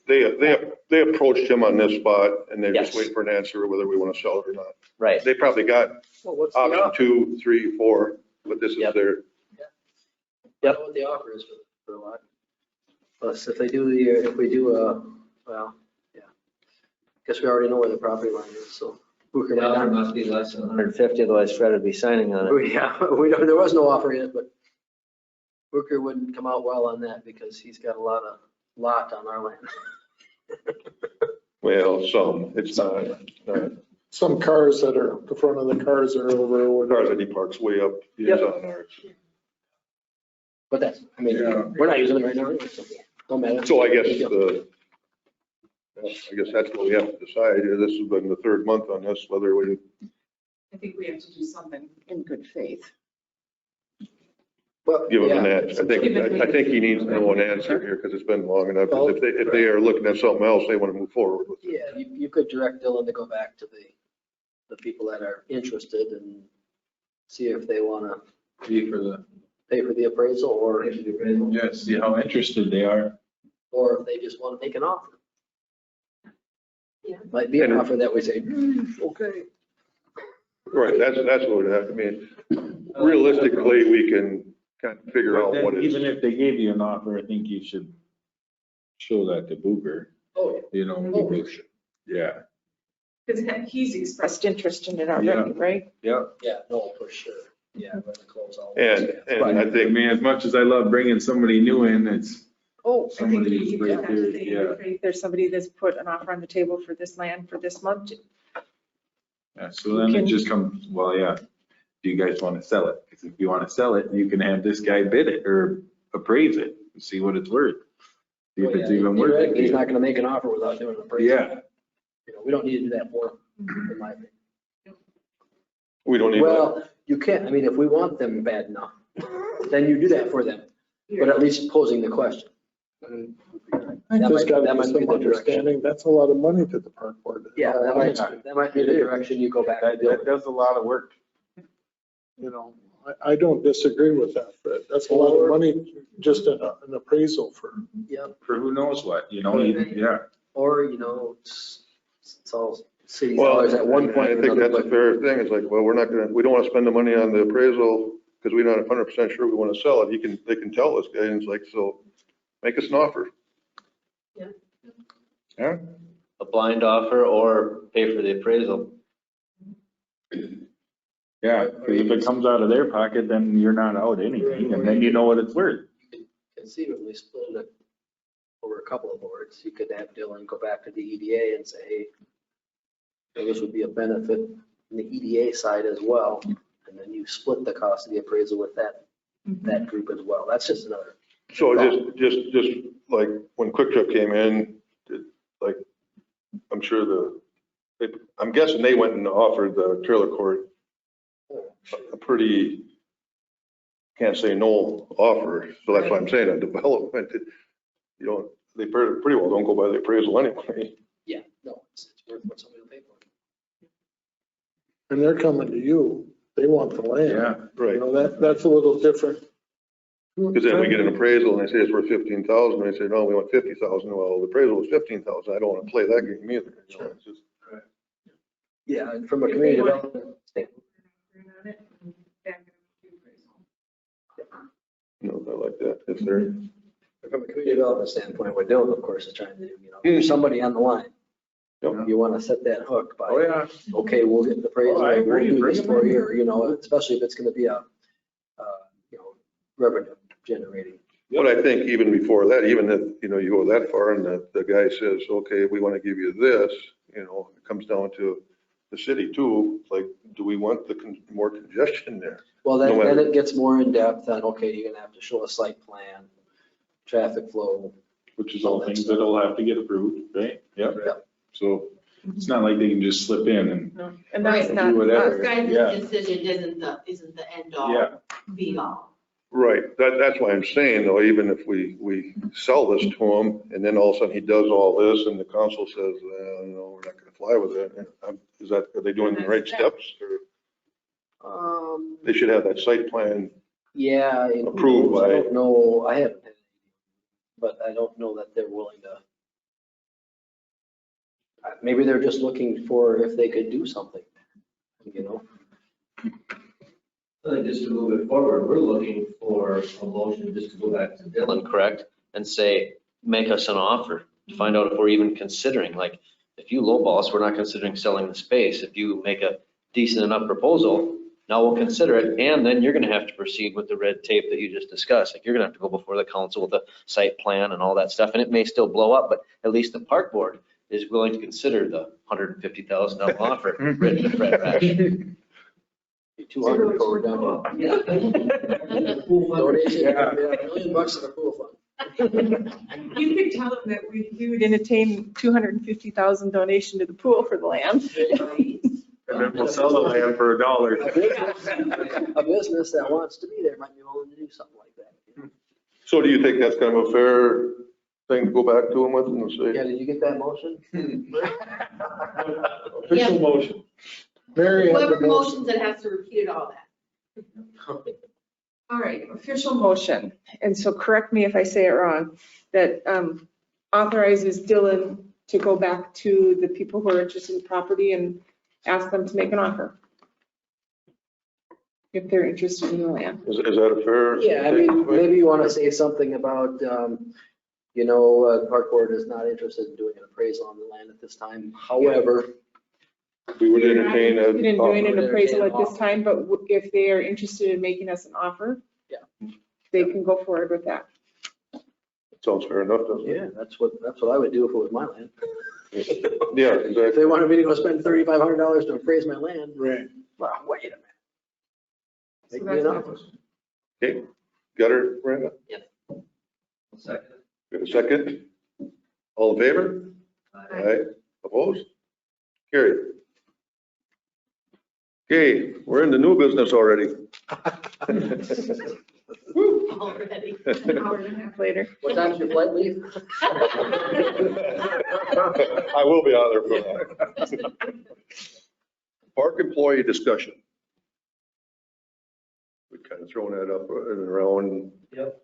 They approached him on this spot and they're just
Yes.
waiting for an answer whether we want to sell it or not.
Right.
They probably got
Well, what's the
option
offer?
2, 3, 4, but this is
Yep.
their.
I know what the offer is for a lot. Plus, if we do well, yeah. Guess we already know where the property line is, so. Booker
The
might
offer
not.
must be less than 150, otherwise Fred would be signing on it.
Yeah, there was no offer yet, but Booker wouldn't come out well on that because he's got a lot on our land.
Well, it's not.
some cars that are, the front of the cars are over.
The cars that he parks way up is
Yep.
on ours.
But that's, I mean,
Yeah.
we're not using it right now, anyway, so don't matter.
So I guess that's what we have to decide. This has been the third month on this, whether we,
I think we have to do something in good faith.
Well,
give him an
yeah,
answer. I think he needs to know an answer here because it's been long enough. 'Cause if they are looking at something else, they want to move forward with it.
Yeah, you could direct Dylan to go back to the people that are interested and see if they want to
Pay for the,
pay for the appraisal or
yeah, see how interested they are.
if they just want to make an offer.
Yeah.
Might be an offer that we say, okay.
Right, that's what it has. I mean, realistically, we can kind of figure out
But
what
then
is.
even if they gave you an offer, I think you should show that to Booger,
Oh,
you know,
Oh,
because, yeah,
Because he's expressed interest in it already, right?
yeah.
yeah, no, for sure. Yeah, we're gonna close all.
And I
I
think,
mean, as much as I love bringing somebody new in, it's
Oh,
I think
somebody
you
who's
just
right
have to
there,
say,
yeah.
okay, there's somebody that's put an offer on the table for this land for this month.
Yeah, so then it just comes, well, yeah, do you guys want to sell it? Because if you want to sell it, you can have this guy bid it or appraise it and see what it's worth. See if it's even worth
Theoretically, he's
it.
not gonna make an offer without doing an appraisal.
Yeah,
You know, we don't need to do that for him, in my opinion.
we don't need.
Well, you can't, I mean, if we want them bad enough, then you do that for them, but at least posing the question.
I think
That
there's
might-
got to
that
be
might be
some
the direction.
understanding. That's a lot of money to the park board.
Yeah, that might be the direction you go back to
that
Dylan.
does a lot of work.
You know, I don't disagree with that, but that's a lot of money, just an appraisal for.
Yep,
For who knows what, you know, yeah.
or, you know, it's all cities
Well,
always at one point
I
or
think
another,
that's a
but
fair thing. It's like, well, we don't want to spend the money on the appraisal because we're not 100% sure we want to sell it. They can tell this guy and it's like, so make us an offer.
Yeah.
A blind offer or pay for the appraisal.
Yeah, because if it comes out of their pocket, then you're not out anything, and then you know what it's worth.
conceivably split it over a couple of boards. You could have Dylan go back to the EDA and say, hey, this would be a benefit in the EDA side as well. And then you split the cost of the appraisal with that group as well. That's just another.
So just like when Quick Trip came in, like, I'm sure I'm guessing they went and offered the trailer court a pretty, can't say no offer. So that's why I'm saying a development, you know, they pretty well don't go by the appraisal anyway.
Yeah, no, it's worth what somebody will pay for it.
And they're coming to you, they want the land.
Yeah,
Right.
You know, that's a little different.
Because then we get an appraisal and they say it's worth 15,000. They say, no, we want 50,000. Well, the appraisal was 15,000. I don't want to play that game either. You know, it's just,
Yeah, and from a community development standpoint,
you know, I like that. If they're,
from a community development standpoint, what Dylan, of course, is trying to do, you know, there's somebody on the line.
Yep.
You want to set that hook by,
oh, yeah.
okay, we'll get the appraisal,
Oh, I
we'll
agree.
do
Bring
this
them
for
in.
you, or, you know, especially if it's going to be a, you know, revenue generating.
but I think even before that, even if, you know, you go that far and the guy says, okay, we want to give you this, you know, it comes down to the city too. Like, do we want more congestion there?
Well,
No
then
matter-
it gets more in depth on, okay, you're gonna have to show a site plan, traffic flow.
Which is all things that'll have to get approved, right? Yep.
Yep.
So it's not like they can just slip in and,
No, and that's
Right.
not,
Do whatever.
This guy's
Yeah.
decision isn't the end all,
yeah,
be all.
Right. That's why I'm saying though, even if we sell this to him and then all of a sudden he does all this and the council says, no, we're not going to fly with it. Are they doing the right steps? Or they should have that site plan.
Yeah. and
Approved
I
by-
don't know, I haven't, but I don't know that they're willing to. Maybe they're just looking for if they could do something, you know?
I think just to move it forward, we're looking for a motion just to go back to Dylan, correct? And say, make us an offer to find out if we're even considering, like, if you lowball us, we're not considering selling the space. If you make a decent enough proposal, now we'll consider it. And then you're gonna have to proceed with the red tape that you just discussed. Like, you're gonna have to go before the council with a site plan and all that stuff. And it may still blow up, but at least the park board is willing to consider the $150,000 offer written to Fred Rash.
200 forward down. Donation, yeah, $1 million to the pool fund.
you could tell them that we would entertain 250,000 donation to the pool for the land.
And then we'll sell the land for $1.
A business that wants to be there might be willing to do something like that.
So do you think that's kind of a fair thing to go back to them with and
Yeah,
say?
did you get that motion?
Official motion. Mary had the
Whoever
motion.
motions it has to repeat all that.
All right, official motion, and so correct me if I say it wrong, that authorizes Dylan to go back to the people who are interested in property and ask them to make an offer. If they're interested in the land.
Is that a fair?
Yeah, I mean, maybe you want to say something about, Park Board is not interested in doing an appraisal on the land at this time. However,
We would entertain
Interested in doing
a.
an appraisal at this time, but if they are interested in making us an offer.
Yeah.
They can go forward with that.
Sounds fair enough, doesn't it?
yeah, that's what I would do if it was my land.
Yeah,
If
exactly.
they wanted me to go spend $3,500 to appraise my land,
Right.
well, wait a minute.
So
Make me an
that's
offer.
Okay, got her, Miranda?
Second.
Got a second? All in favor? Aye. Opposed? Carried. Okay, we're in the new business already.
Already.
an hour and a half later.
What time's your flight leave?
I will be out there for that. Park employee discussion. We've kind of thrown that up and around.
Yep.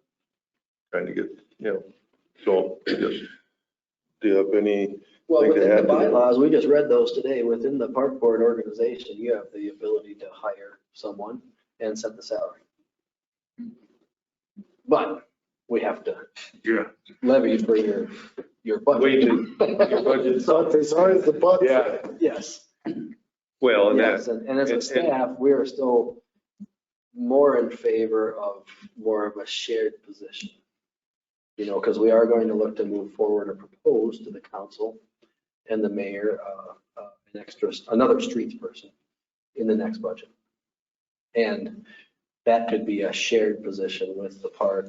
Trying to get, so just, do you have any?
Well,
Think they
within the
had to.
bylaws, we just read those today, within the Park Board organization, you have the ability to hire someone and set the salary. But we have to
Yeah.
levy for your budget.
Wages, your budget.
So there's always the but.
Yeah,
Yes.
well, and
Yes,
that,
and as a
and-
staff, we are still more in favor of more of a shared position. Because we are going to look to move forward or propose to the council and the mayor, another streets person in the next budget. And that could be a shared position with the park,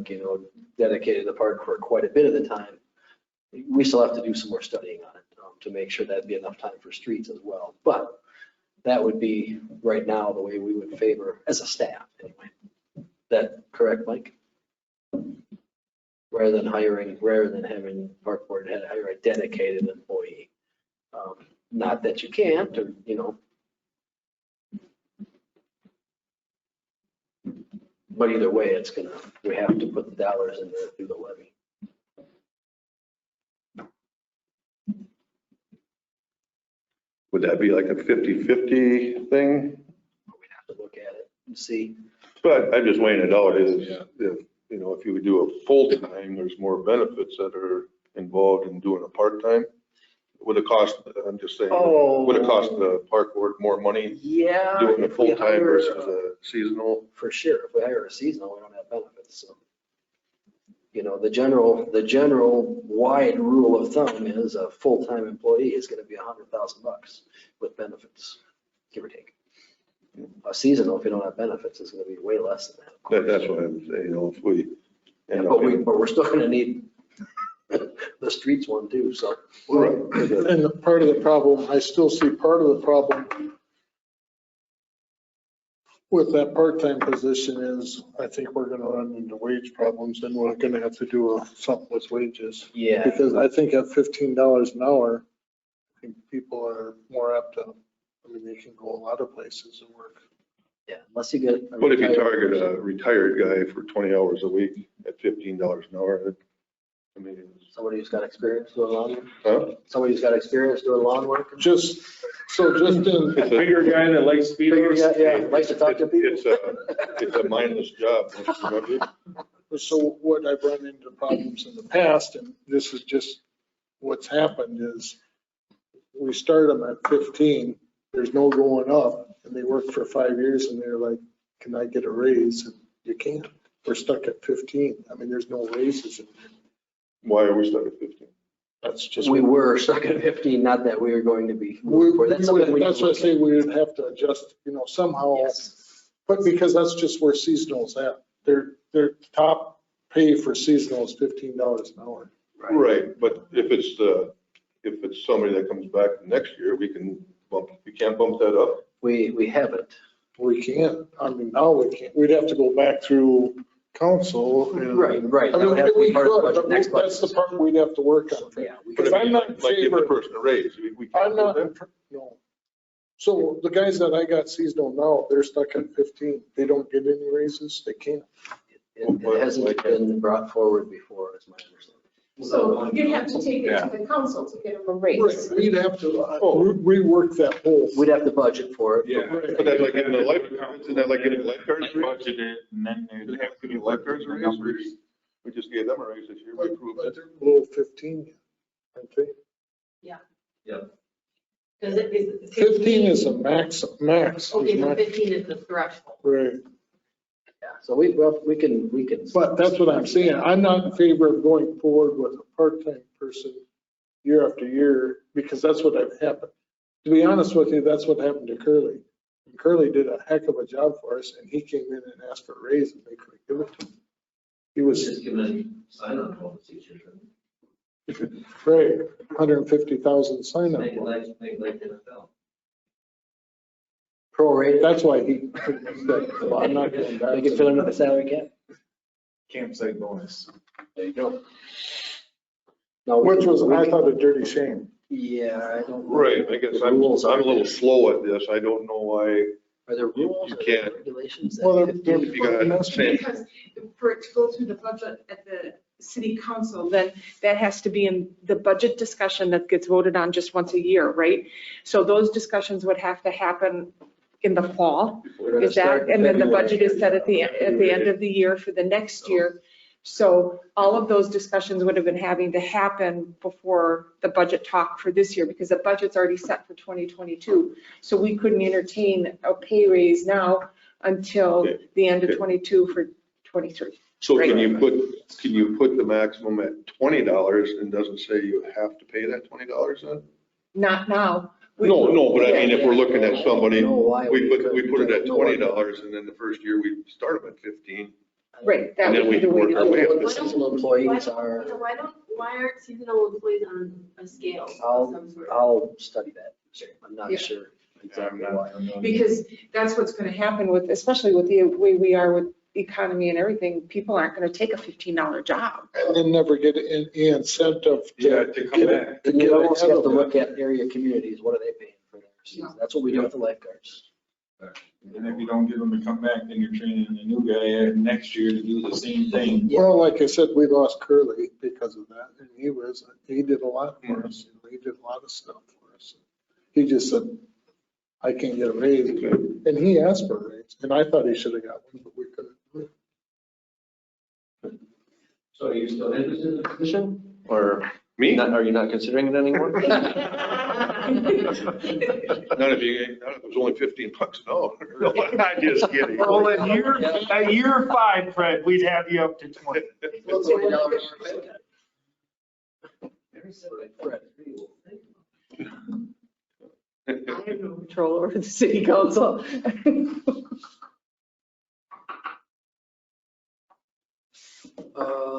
dedicated to the park for quite a bit of the time. We still have to do some more studying on it to make sure that'd be enough time for streets as well. But that would be right now the way we would favor as a staff anyway. That correct, Mike? Rather than having Park Board hire a dedicated employee. Not that you can't, or, but either way, we have to put the dollars in there through the levy.
would that be like a 50-50 thing?
We'd have to look at it and see.
But I'm just weighing it out is, if you would do a full-time, there's more benefits that are involved in doing a part-time. Would it cost, I'm just saying, would it cost the park board more money
Yeah.
doing a
if we
full-time
hire,
versus a seasonal?
For sure, if we hire a seasonal, we don't have benefits, so. The general wide rule of thumb is a full-time employee is gonna be $100,000 with benefits, give or take. A seasonal, if you don't have benefits, is gonna be way less than that. of course.
That's what I'm saying, if we.
Yeah, but we're still gonna need the streets one too, so.
And part of the problem, I still see part of the problem with that part-time position is, I think we're gonna run into wage problems and we're gonna have to do something with wages.
Yeah,
Because I think at $15 an hour, I think people are more apt to, they can go a lot of places and work.
yeah, unless you get.
What if you target a retired guy for 20 hours a week at $15 an hour?
Somebody who's got experience doing lawn work?
Huh?
Somebody who's got experience doing lawn work?
Just in,
It's a
Bigger guy that likes speeders.
Yeah, likes to talk to people.
It's a mindless job, don't you remember?
so what I've run into problems in the past, and this is just what's happened, is we start them at 15, there's no going up, and they work for 5 years and they're like, can I get a raise? And you can't. We're stuck at 15. There's no raises.
Why are we stuck at 15?
That's just.
We were stuck at 15, not that we were going to be.
That's what I say, we would have to adjust, somehow,
Yes.
but because that's just where seasonal's at. Their top pay for seasonal is $15 an hour.
Right, but if it's somebody that comes back next year, we can't bump that up.
We haven't.
We can't, I mean, now we can't, we'd have to go back through council. and-
Right.
I
That
mean,
would have to be
we
part of the
could,
budget,
but
next
that's the
budget.
part we'd have to work on.
Yeah, we
Because
can-
I'm not in
Like give the
favor,
person a raise. We can't
I'm
do
not,
that.
no. So the guys that I got seasonal now, they're stuck at 15. They don't get any raises, they can't.
It hasn't been brought forward before, is my understanding.
So you'd have to take it to the council to get them a raise.
We'd have to rework that whole.
We'd have to budget for it.
Yeah.
But that's like getting a isn't that like getting a lifeguard raise?
Budget it, and then
Didn't
they
have to get lifeguards a raise? We just gave them a raise this year. We approved
But
it.
they're below 15 yet, aren't they?
Does it, is it
15 is a max.
Okay,
is
so
max.
15 is the threshold.
Right,
Yeah, so we can.
but that's what I'm saying. I'm not in favor of going forward with a part-time person year after year, because that's what had happened. To be honest with you, that's what happened to Curly. Curly did a heck of a job for us, and he came in and asked for a raise, and they couldn't give it to him. He was,
Just give them sign-on bonus each year.
right, 150,000 sign-up.
Make it like NFL.
Prorated.
That's why he said, well, I'm not going back.
They can fill into the salary cap.
campsite bonus.
There you go. No, we
Which
can-
was,
we
I
can-
thought, a dirty shame.
Yeah, I don't.
Right, I guess
The
I'm
rules
a
are
little
there.
slow at this. I don't know why.
Are there rules?
You
Are there
can't.
regulations? that
Well,
15
they're-
You gotta say,
Because for it to go through the budget at the city council, then that has to be in the budget discussion that gets voted on just once a year, right? So those discussions would have to happen in the fall.
We're gonna
Is that,
start in
and then the
February.
budget is set at the end of the year for the next year. So all of those discussions would have been having to happen before the budget talk for this year, because the budget's already set for 2022. So we couldn't entertain a pay raise now until
Okay.
the end of
Okay.
22 for 23.
so can you put the maximum at $20 and doesn't say you have to pay that $20 then?
Not now.
No, but I mean, if we're looking at somebody,
No, why
we put it at
couldn't.
$20 and then the first year we start them at 15.
Right, that
And then
would be the
we
way to
work our
do
way
it.
up.
The seasonal employees are,
Why aren't seasonal employees on a scale of some sort?
I'll study that. I'm not
Yeah.
sure exactly why.
Because that's what's going to happen with, especially with the way we are with economy and everything, people aren't going to take a $15 job.
And then never get an incentive
Yeah,
to
to come
get
back.
to
And
get
you also
ahead
have to
of it.
look at area communities, what are they paying for their season? That's what we do with the lifeguards.
And if you don't get them to come back, then you're training a new guy next year to do the same thing.
Well, like I said, we lost Curly because of that, and he did a lot for us. He did a lot of stuff for us. He just said, I can't get a raise, and he asked for a raise, and I thought he should have got one, but we couldn't do it.
So are you still interested in the position?
Or
Me?
are you not considering it anymore?
Not if it was only $15 an hour. I'm just kidding.
Well, at year 5, Fred, we'd have you up to 20.
Well, $20 an hour pay cut. Fred.
I have no control over the city council.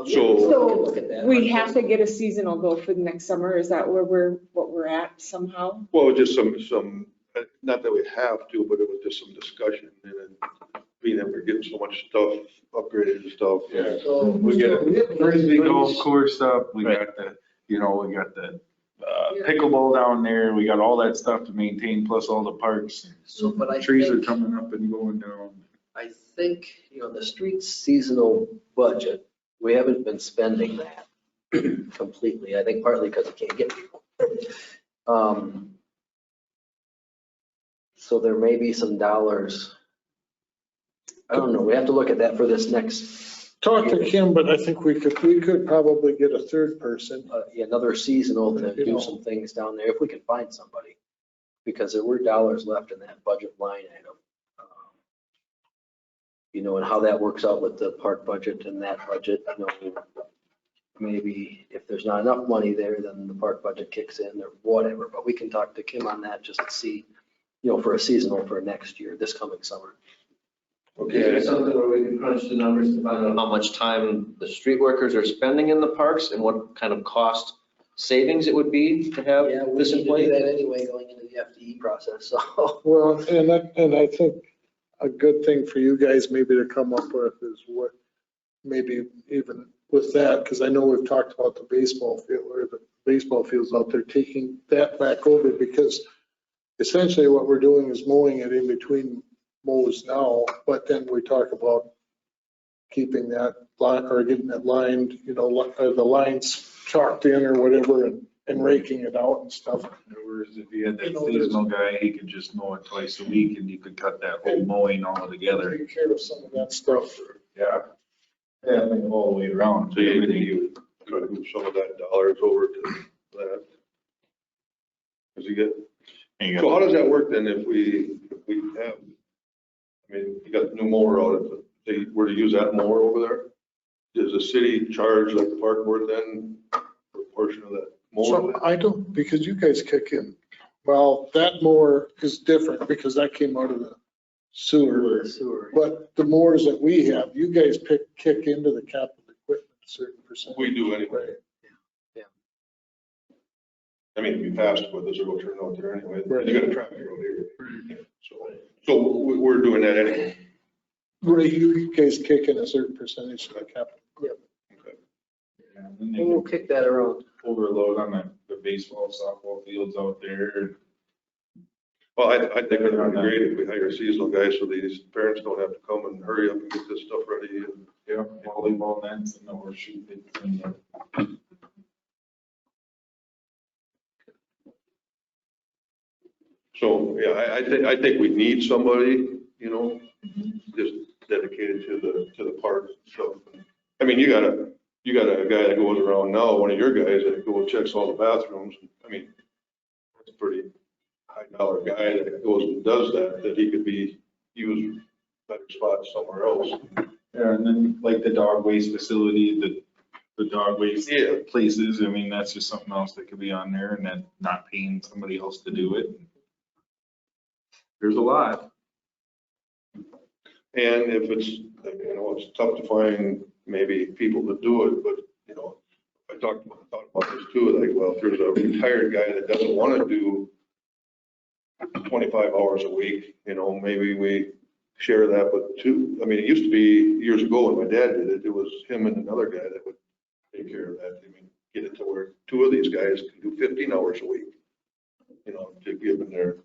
So-
Look at that.
We have to get a seasonal though for the next summer. Is that where what we're at somehow?
Well, just some, not that we have to, but it was just some discussion and then being that we're getting so much stuff upgraded and stuff.
Yeah.
So
We got a frisbee golf course up, we got the, we got the pickleball down there, we got all that stuff to maintain, plus all the parks.
So, but I
Trees are
think-
coming up and going down.
I think, the streets seasonal budget, we haven't been spending that completely. I think partly because we can't get people. So there may be some dollars. I don't know. We have to look at that for this next,
Talk to Kim, but I think we could probably get a third person.
another seasonal to
You know.
do some things down there if we can find somebody. Because there were dollars left in that budget line item. And how that works out with the park budget and that budget, maybe if there's not enough money there, then the park budget kicks in or whatever. But we can talk to Kim on that just to see, for a seasonal for next year, this coming summer.
Is there something where we can crunch the numbers to find out?
How much time the street workers are spending in the parks and what kind of cost savings it would be to have
Yeah, we
this
need
in
to do
place?
that anyway, going into the FTE process, so.
Well, and I think a good thing for you guys maybe to come up with is what, maybe even with that, because I know we've talked about the baseball field or the baseball fields out there, taking that back over, because essentially what we're doing is mowing it in between mows now, but then we talk about keeping that line or getting it lined, you know, the lines chalked in or whatever and raking it out and stuff.
Whereas if you had that seasonal guy, he could just mow it twice a week and you could cut that whole mowing all together.
Take care of some of that stuff.
Yeah. Yeah, I think all the way around.
So you try to move some of that dollars over to that. Because you get, so how does that work then if we have, I mean, you got the new mower out, if they were to use that mower over there? Does the city charge like the park board then for a portion of that mower?
So I don't, because you guys kick in. Well, that mower is different because that came out of the sewer. But the mowers that we have, you guys kick into the capital equipment a certain percent.
We do anyway. I mean, if you passed with this, it'll turn out there anyway.
Right.
You got a traffic road here. So we're doing that anyway.
Right, you guys kick in a certain percentage of the capital equipment.
Okay.
Yeah, and then they
And we'll
could
kick that around.
overload on the baseball, softball fields out there.
Well, I think it would be great if we hire seasonal guys so these parents don't have to come and hurry up and get this stuff ready.
Yeah, volleyball nets and the horseshoe pits and the
So, yeah, I think we need somebody, you know, just dedicated to the park stuff. I mean, you got a guy that goes around now, one of your guys that goes and checks all the bathrooms. I mean, that's a pretty high dollar guy that goes and does that he could be used better spots somewhere else.
Yeah, and then like the dog waste facility, the dog waste
Yeah.
places, I mean, that's just something else that could be on there and then not paying somebody else to do it. There's a lot.
And if it's, you know, it's tough to find maybe people to do it, but, you know, I thought about this too, like, well, if there's a retired guy that doesn't want to do 25 hours a week, you know, maybe we share that with two. I mean, it used to be years ago when my dad did it, it was him and another guy that would take care of that. I mean, get it to where two of these guys can do 15 hours a week, you know, to give them their,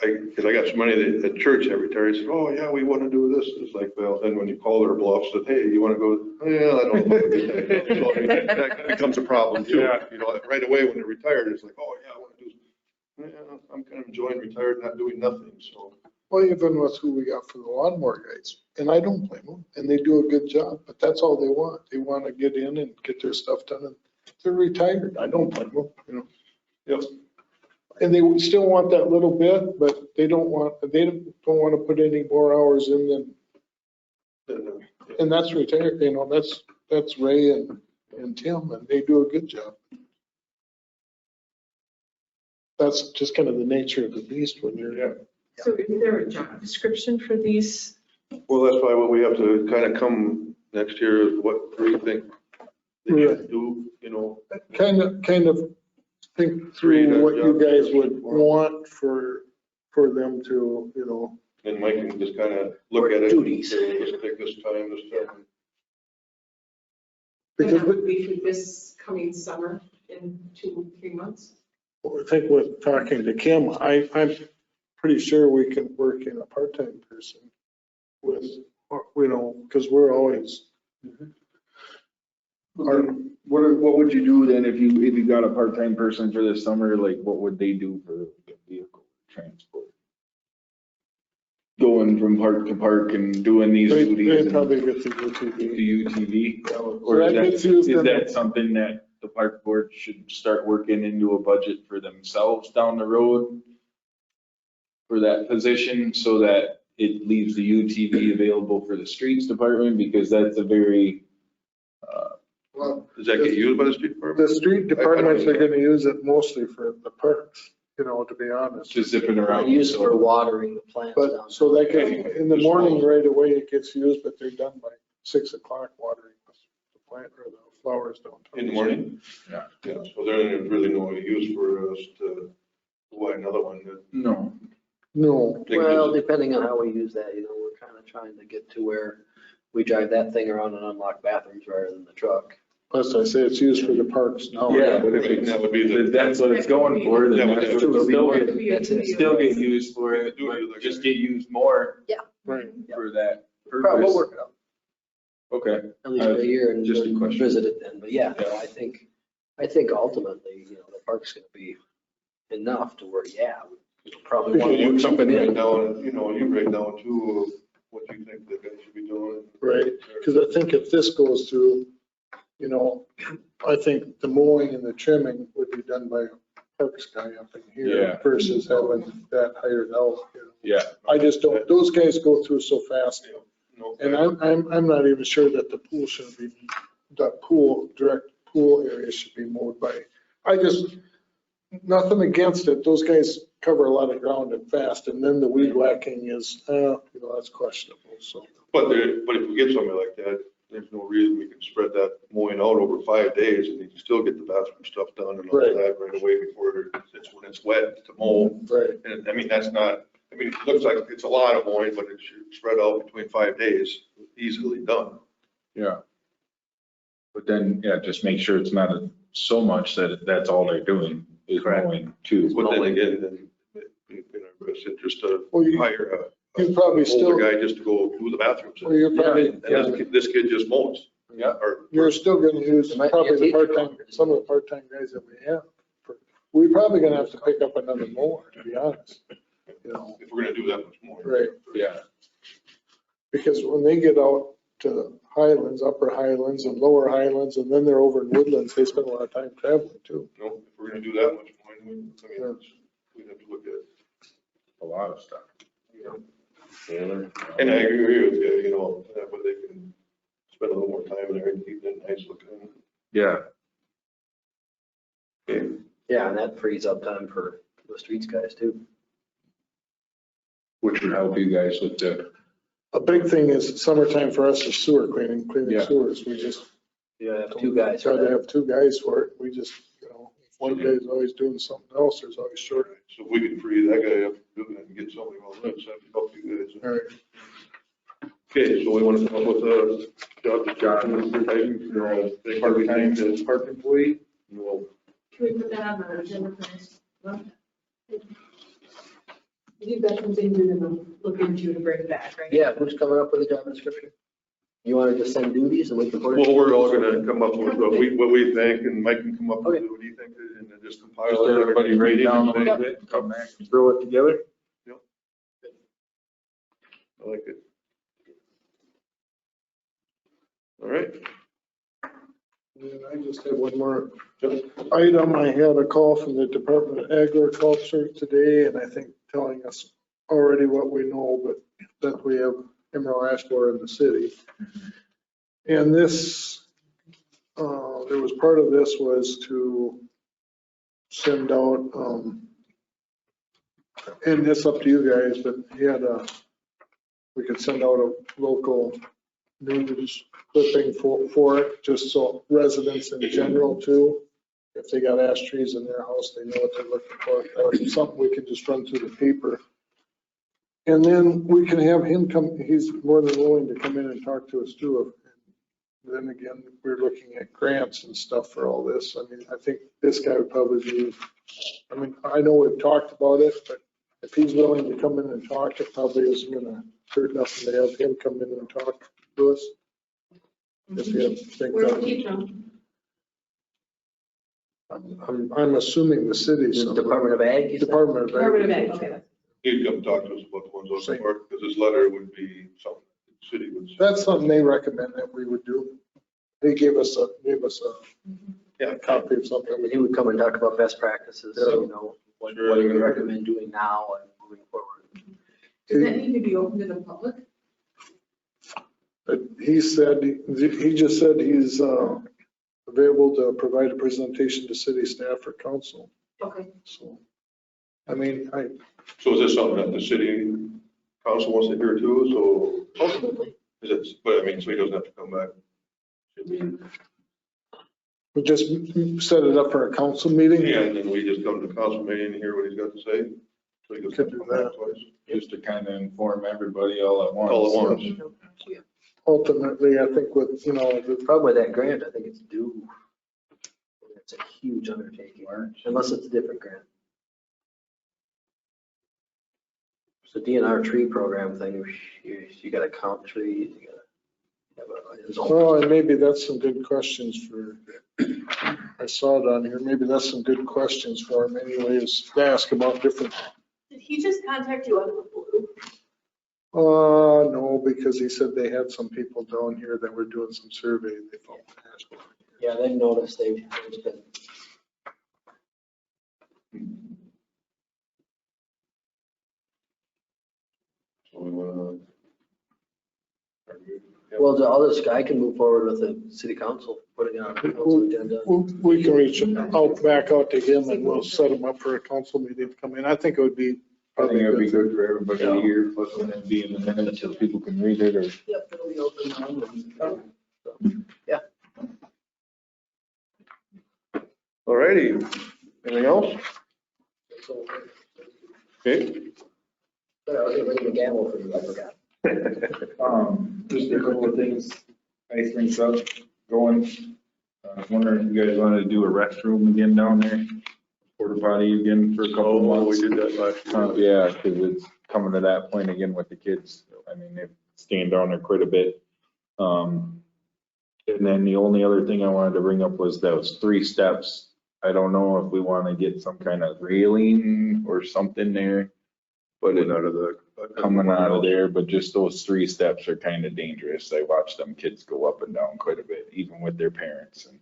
because I got some money at church every time. He said, oh yeah, we want to do this. It's like, well, then when you call their bluff, said, hey, you want to go? Yeah, I don't know. So that becomes a problem too.
Yeah.
You know, right away when they're retired, it's like, oh yeah, I want to do, yeah, I'm kind of enjoying retired, not doing nothing, so.
Well, even with who we got for the lawnmower guys, and I don't blame them, and they do a good job, but that's all they want. They want to get in and get their stuff done, and they're retired. I don't blame them, you know.
Yep.
And they still want that little bit, but they don't want to put any more hours in than, and that's retired, you know, that's Ray and Tim, and they do a good job. That's just kind of the nature of the beast when you're.
So is there a job description for these?
Well, that's why we have to kind of come next year, what do you think they should do, you know?
Kind of think through what you guys would want for them to, you know.
And Mike can just kind of look at it.
Duties.
Let's take this time,
And
Because
that would be for this coming summer in 2-3 months?
I think with talking to Kim, I'm pretty sure we can work in a part-time person with, you know, because we're always.
What would you do then if you got a part-time person for this summer? Like, what would they do for vehicle transport? Going from park to park and doing these duties
They
and
probably get the UTV.
the UTV?
So
Or
that gets used
is
in
that something that the park board should start working into a budget for themselves down the road? For that position, so that it leaves the UTV available for the streets department, because that's a very,
Well,
Does that get used by the street department?
the street departments are gonna use it mostly for the parks, you know, to be honest.
just zipping around.
Use for watering the plants down.
But, so that can, in the morning right away, it gets used, but they're done by 6 o'clock watering the plant or the flowers don't.
In the morning?
Yeah.
Yeah, so there's really no use for us to buy another one.
No.
No,
Well, depending on how we use that, we're kind of trying to get to where we drive that thing around and unlock bathrooms rather than the truck.
plus I say it's used for the parks now.
Yeah, but if
Right,
it's,
that would be the.
if that's what it's going for, then
That would-
that's what it'll still get,
That's it.
still get used for it, but just get used more
Right.
for that
Probably we'll
purpose.
work it out,
Okay.
at least for a year and
Just a question.
visit it then. But yeah, no, I think ultimately, the park's gonna be enough to where, we probably want to
You
work something
write
in.
down, you write down too, of what you think the guy should be doing.
Right, because I think if this goes through, I think the mowing and the trimming would be done by a parks guy up in here
Yeah.
versus having that hired out.
Yeah,
I just don't, those guys go through so fast.
No,
And I'm not even sure that the pool should be, direct pool area should be mowed by, nothing against it. Those guys cover a lot of ground and fast, and then the weed whacking is, that's questionable, so.
But if we get somebody like that, there's no reason we can spread that mowing out over 5 days and you can still get the bathroom stuff done and all
Right.
that right away before it's when it's wet to mow.
Right.
And I mean, it looks like it's a lot of mowing, but it should spread out between 5 days, easily done.
yeah. But then, just make sure it's not so much that that's all they're doing is
Correct.
mowing too.
But then again, then it'd be in our best interest to
Well, you
hire
you probably
older
still,
guy just to go do the bathrooms.
well, you're probably,
And this kid just mows.
Yeah.
Or,
you're still gonna use
There might be a
probably the
teacher
part-time, some of the part-time guys that we have. We're probably gonna have to pick up another mower, to be honest.
if we're gonna do that much more.
Right,
Yeah,
because when they get out to the Highlands, Upper Highlands and Lower Highlands, and then they're over in Woodlands, they spend a lot of time traveling too.
No, if we're gonna do that much mowing, we'd have to look at.
a lot of stuff.
And I agree with you, but they can spend a little more time there and keep it nice looking.
Yeah,
Okay.
Yeah, and that frees up time for the streets guys too.
which would help you guys with the,
A big thing is summertime for us is sewer cleaning
Yeah.
sewers. We just
You have two guys.
try to have two guys for it. We just, if one guy's always doing something else, there's always short.
So if we can free that guy up to do that and get somebody on this, that'd help you guys.
All right.
Okay, so we want to come up with a job description for part-time as park employee. And we'll
Can we put that on the agenda for next month? You've got something you're gonna look into to bring back, right?
Yeah, who's coming up with a job description? You want to just send duties and we can put it?
Well, we're all gonna come up with what we think, and Mike can come up with what he thinks, and then just compile
just
it.
everybody write down a little bit, and come back and throw it together.
I like it. All right.
And I just have one more item. I had a call from the Department of Agriculture today, and I think telling us already what we know, but that we have emerald ash borer in the city. And this, there was part of this was to send out, and it's up to you guys, but he had we could send out a local news clipping for it, just so residents in general too, if they got ash trees in their house, they know what they're looking for. Or something we can just run through the paper. And then we can have him come, he's more than willing to come in and talk to us too. Then again, we're looking at grants and stuff for all this. I mean, I think this guy would probably be, I know we've talked about it, but if he's willing to come in and talk, it probably isn't gonna hurt nothing to have him come in and talk to us. If you think
Where's
that,
he from?
I'm assuming the city. somewhere.
Department of Ag? you said?
Department of
Department of Ag,
Agriculture.
okay.
He'd come talk to us about the ones on the park, because his letter would be something the city would.
That's something they recommend that we would do. They gave us a copy of something.
And he would come and talk about best practices, what do you recommend doing now and moving forward?
Does that need to be open to the public?
But he said, he just said he's available to provide a presentation to city staff or council.
Okay.
So,
So is this something that the city council wants to hear too? So,
Ultimately.
but so he doesn't have to come back.
We just set it up for a council meeting.
Yeah, and then we just come to the council meeting and hear what he's got to say. So he goes
Could do that.
twice.
Just to kind of inform everybody all at once.
All at once.
Ultimately, I think with,
The problem with that grant, I think it's due. It's a huge undertaking, unless it's a different grant. So DNR tree program thing, you gotta count trees, you gotta have a zone.
well, and maybe that's some good questions for, I saw it on here, maybe that's some good questions for him anyways, to ask about different.
Did he just contact you out of the blue?
No, because he said they had some people down here that were doing some survey. They found that.
Yeah, they've noticed there's been.
So we wanna.
Well, I can move forward with the city council, putting it on the council agenda.
We can reach back out to him and we'll set him up for a council meeting to come in. I think it would be
I think
probably
it'd be
good.
good for everybody to hear, plus when it be in the minutes so people can read it or.
Yep, it'll be open. So, yeah.
All righty. Anything else?
So,
Okay.
I was gonna bring the gavel for you, I forgot.
Just a couple of things, ice rink stuff going. I was wondering if you guys wanted to do a restroom again down there, porta potty again for a couple of
Oh,
months.
we did that last year.
Yeah, because it's coming to that point again with the kids. I mean, they're staying down there quite a bit. And then the only other thing I wanted to bring up was those 3 steps. I don't know if we want to get some kind of railing or something there. But it
Out of the.
coming out of there, but just those 3 steps are kind of dangerous. I watch them kids go up and down quite a bit, even with their parents. And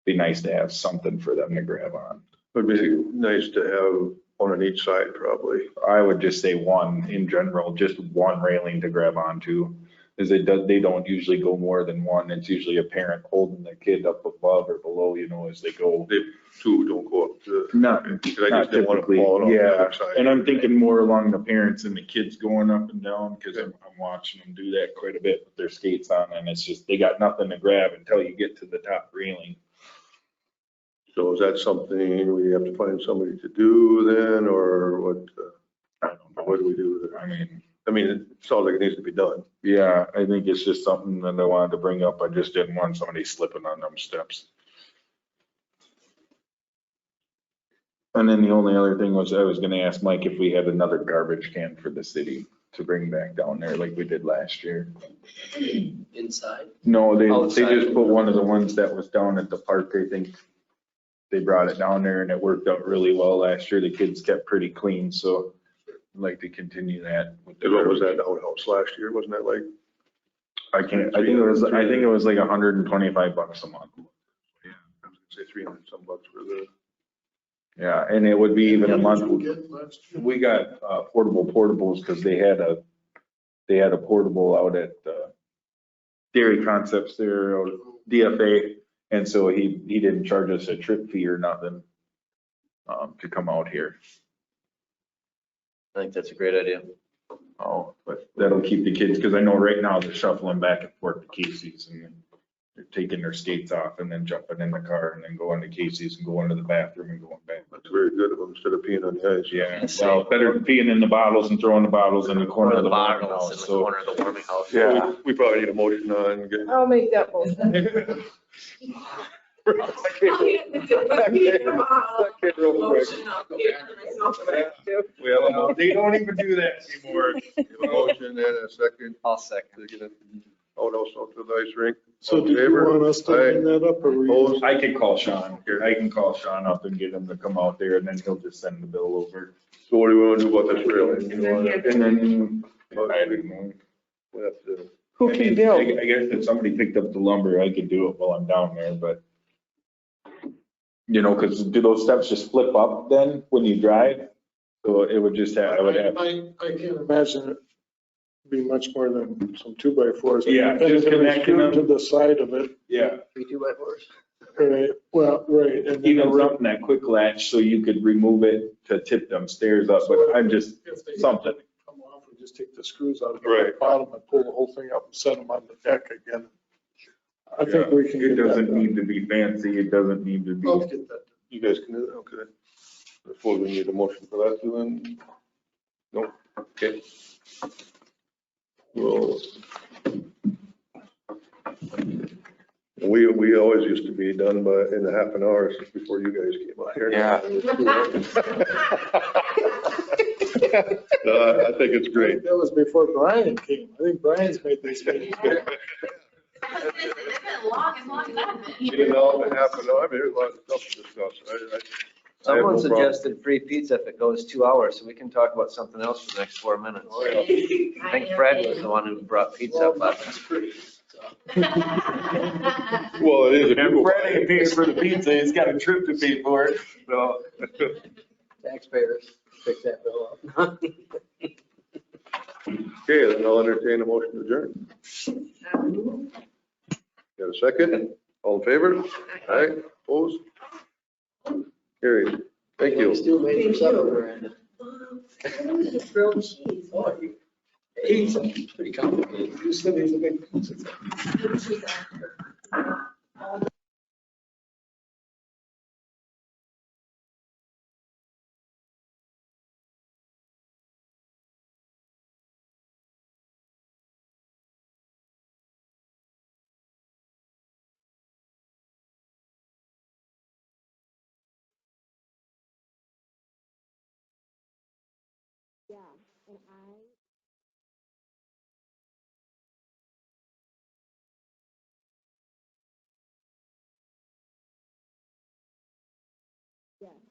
be nice to have something for them to grab on.
Would be nice to have one on each side, probably.
I would just say one in general, just one railing to grab onto. Is they don't usually go more than one. It's usually a parent holding the kid up above or below, as they go.
They, 2 don't go up to.
Not
Because I just didn't want to
typically,
fall off the
yeah.
other side.
And I'm thinking more along the parents and the kids going up and down, because I'm watching them do that quite a bit with their skates on, and it's just, they got nothing to grab until you get to the top railing.
So is that something we have to find somebody to do then, or what,
I don't know.
what do we do with it?
I mean,
it sounds like it needs to be done.
yeah, I think it's just something that I wanted to bring up. I just didn't want somebody slipping on them steps. And then the only other thing was I was gonna ask Mike if we had another garbage can for the city to bring back down there like we did last year.
Inside.
No, they
Outside.
just put one of the ones that was down at the park, I think. They brought it down there and it worked out really well last year. The kids kept pretty clean, so I'd like to continue that. with the
And what was that outhouse last year? Wasn't that like?
I think it was like $125 a month.
Yeah, I was gonna say 300 some bucks for the.
Yeah, and it would be even a month.
What did you get last year?
We got portables because they had a portable out at Dairy Concepts there, or DFA. And so he didn't charge us a trip fee or nothing to come out here.
I think that's a great idea.
Oh, but that'll keep the kids, because I know right now they're shuffling back and forth to Casey's and they're taking their skates off and then jumping in the car and then going to Casey's and going to the bathroom and going back.
That's very good of them instead of peeing on the ice.
Yeah, well, better than peeing in the bottles and throwing the bottles in the corner of the warming
bottles
house.
in the
So
corner of the warming house.
Yeah, we probably need a motion on getting.
I'll make that motion.
We have a motion.
They don't even do that anymore.
We have a motion and a second
I'll second.
to get it out also to the ice rink.
So
All in
did you
favor?
want us to bring that up or? we-
Opposed?
I can call Sean. I can call Sean up and get him to come out there and then he'll just send the bill over.
So what do we want to do about this railing? You wanna-
And then, I don't know.
we have to-
Who can build?
I guess if somebody picked up the lumber, I could do it while I'm down there, but. Because do those steps just flip up then when you drive? So it would just have, I would have.
I can't imagine it be much more than some 2x4s.
Yeah,
And
just
it's
connecting
screwed
them.
to the side of it.
Yeah,
3 2x4s.
Right, well, right. and then
even
the-
something that quick latch so you could remove it to tip them stairs up, but I'm just,
If they
something.
come off, we just take the screws out of the
Right.
bottom and pull the whole thing up and set them on the deck again. I think we can
It
get that
doesn't
done.
need to be fancy, it doesn't need to be.
Let's get that.
You guys can do that, okay. I suppose we need a motion for that too, then? Nope, okay. Well, we always used to be done in a half an hour before you guys came up here.
Yeah.
I think it's great.
That was before Brian came. I think Brian's made these meetings.
I was gonna say, they've been long as I've been here.
You know, in half an hour, I mean, there's a lot of stuff to discuss. I have
Someone
no problem.
suggested free pizza if it goes 2 hours, so we can talk about something else for the next 4 minutes. I think Fred was the one who brought pizza up last night.
Well, it is.
And Fred ain't paying for the pizza, he's got a trip to pay for it, so.
Taxpayers, pick that bill up.
Okay, then I'll entertain a motion to adjourn. Got a second? All in favor? Aye, opposed? Carried. Thank you.
Still made for supper, Miranda.
Grilled cheese.
Pizza, pretty complicated.
You said he's a big.
Yes.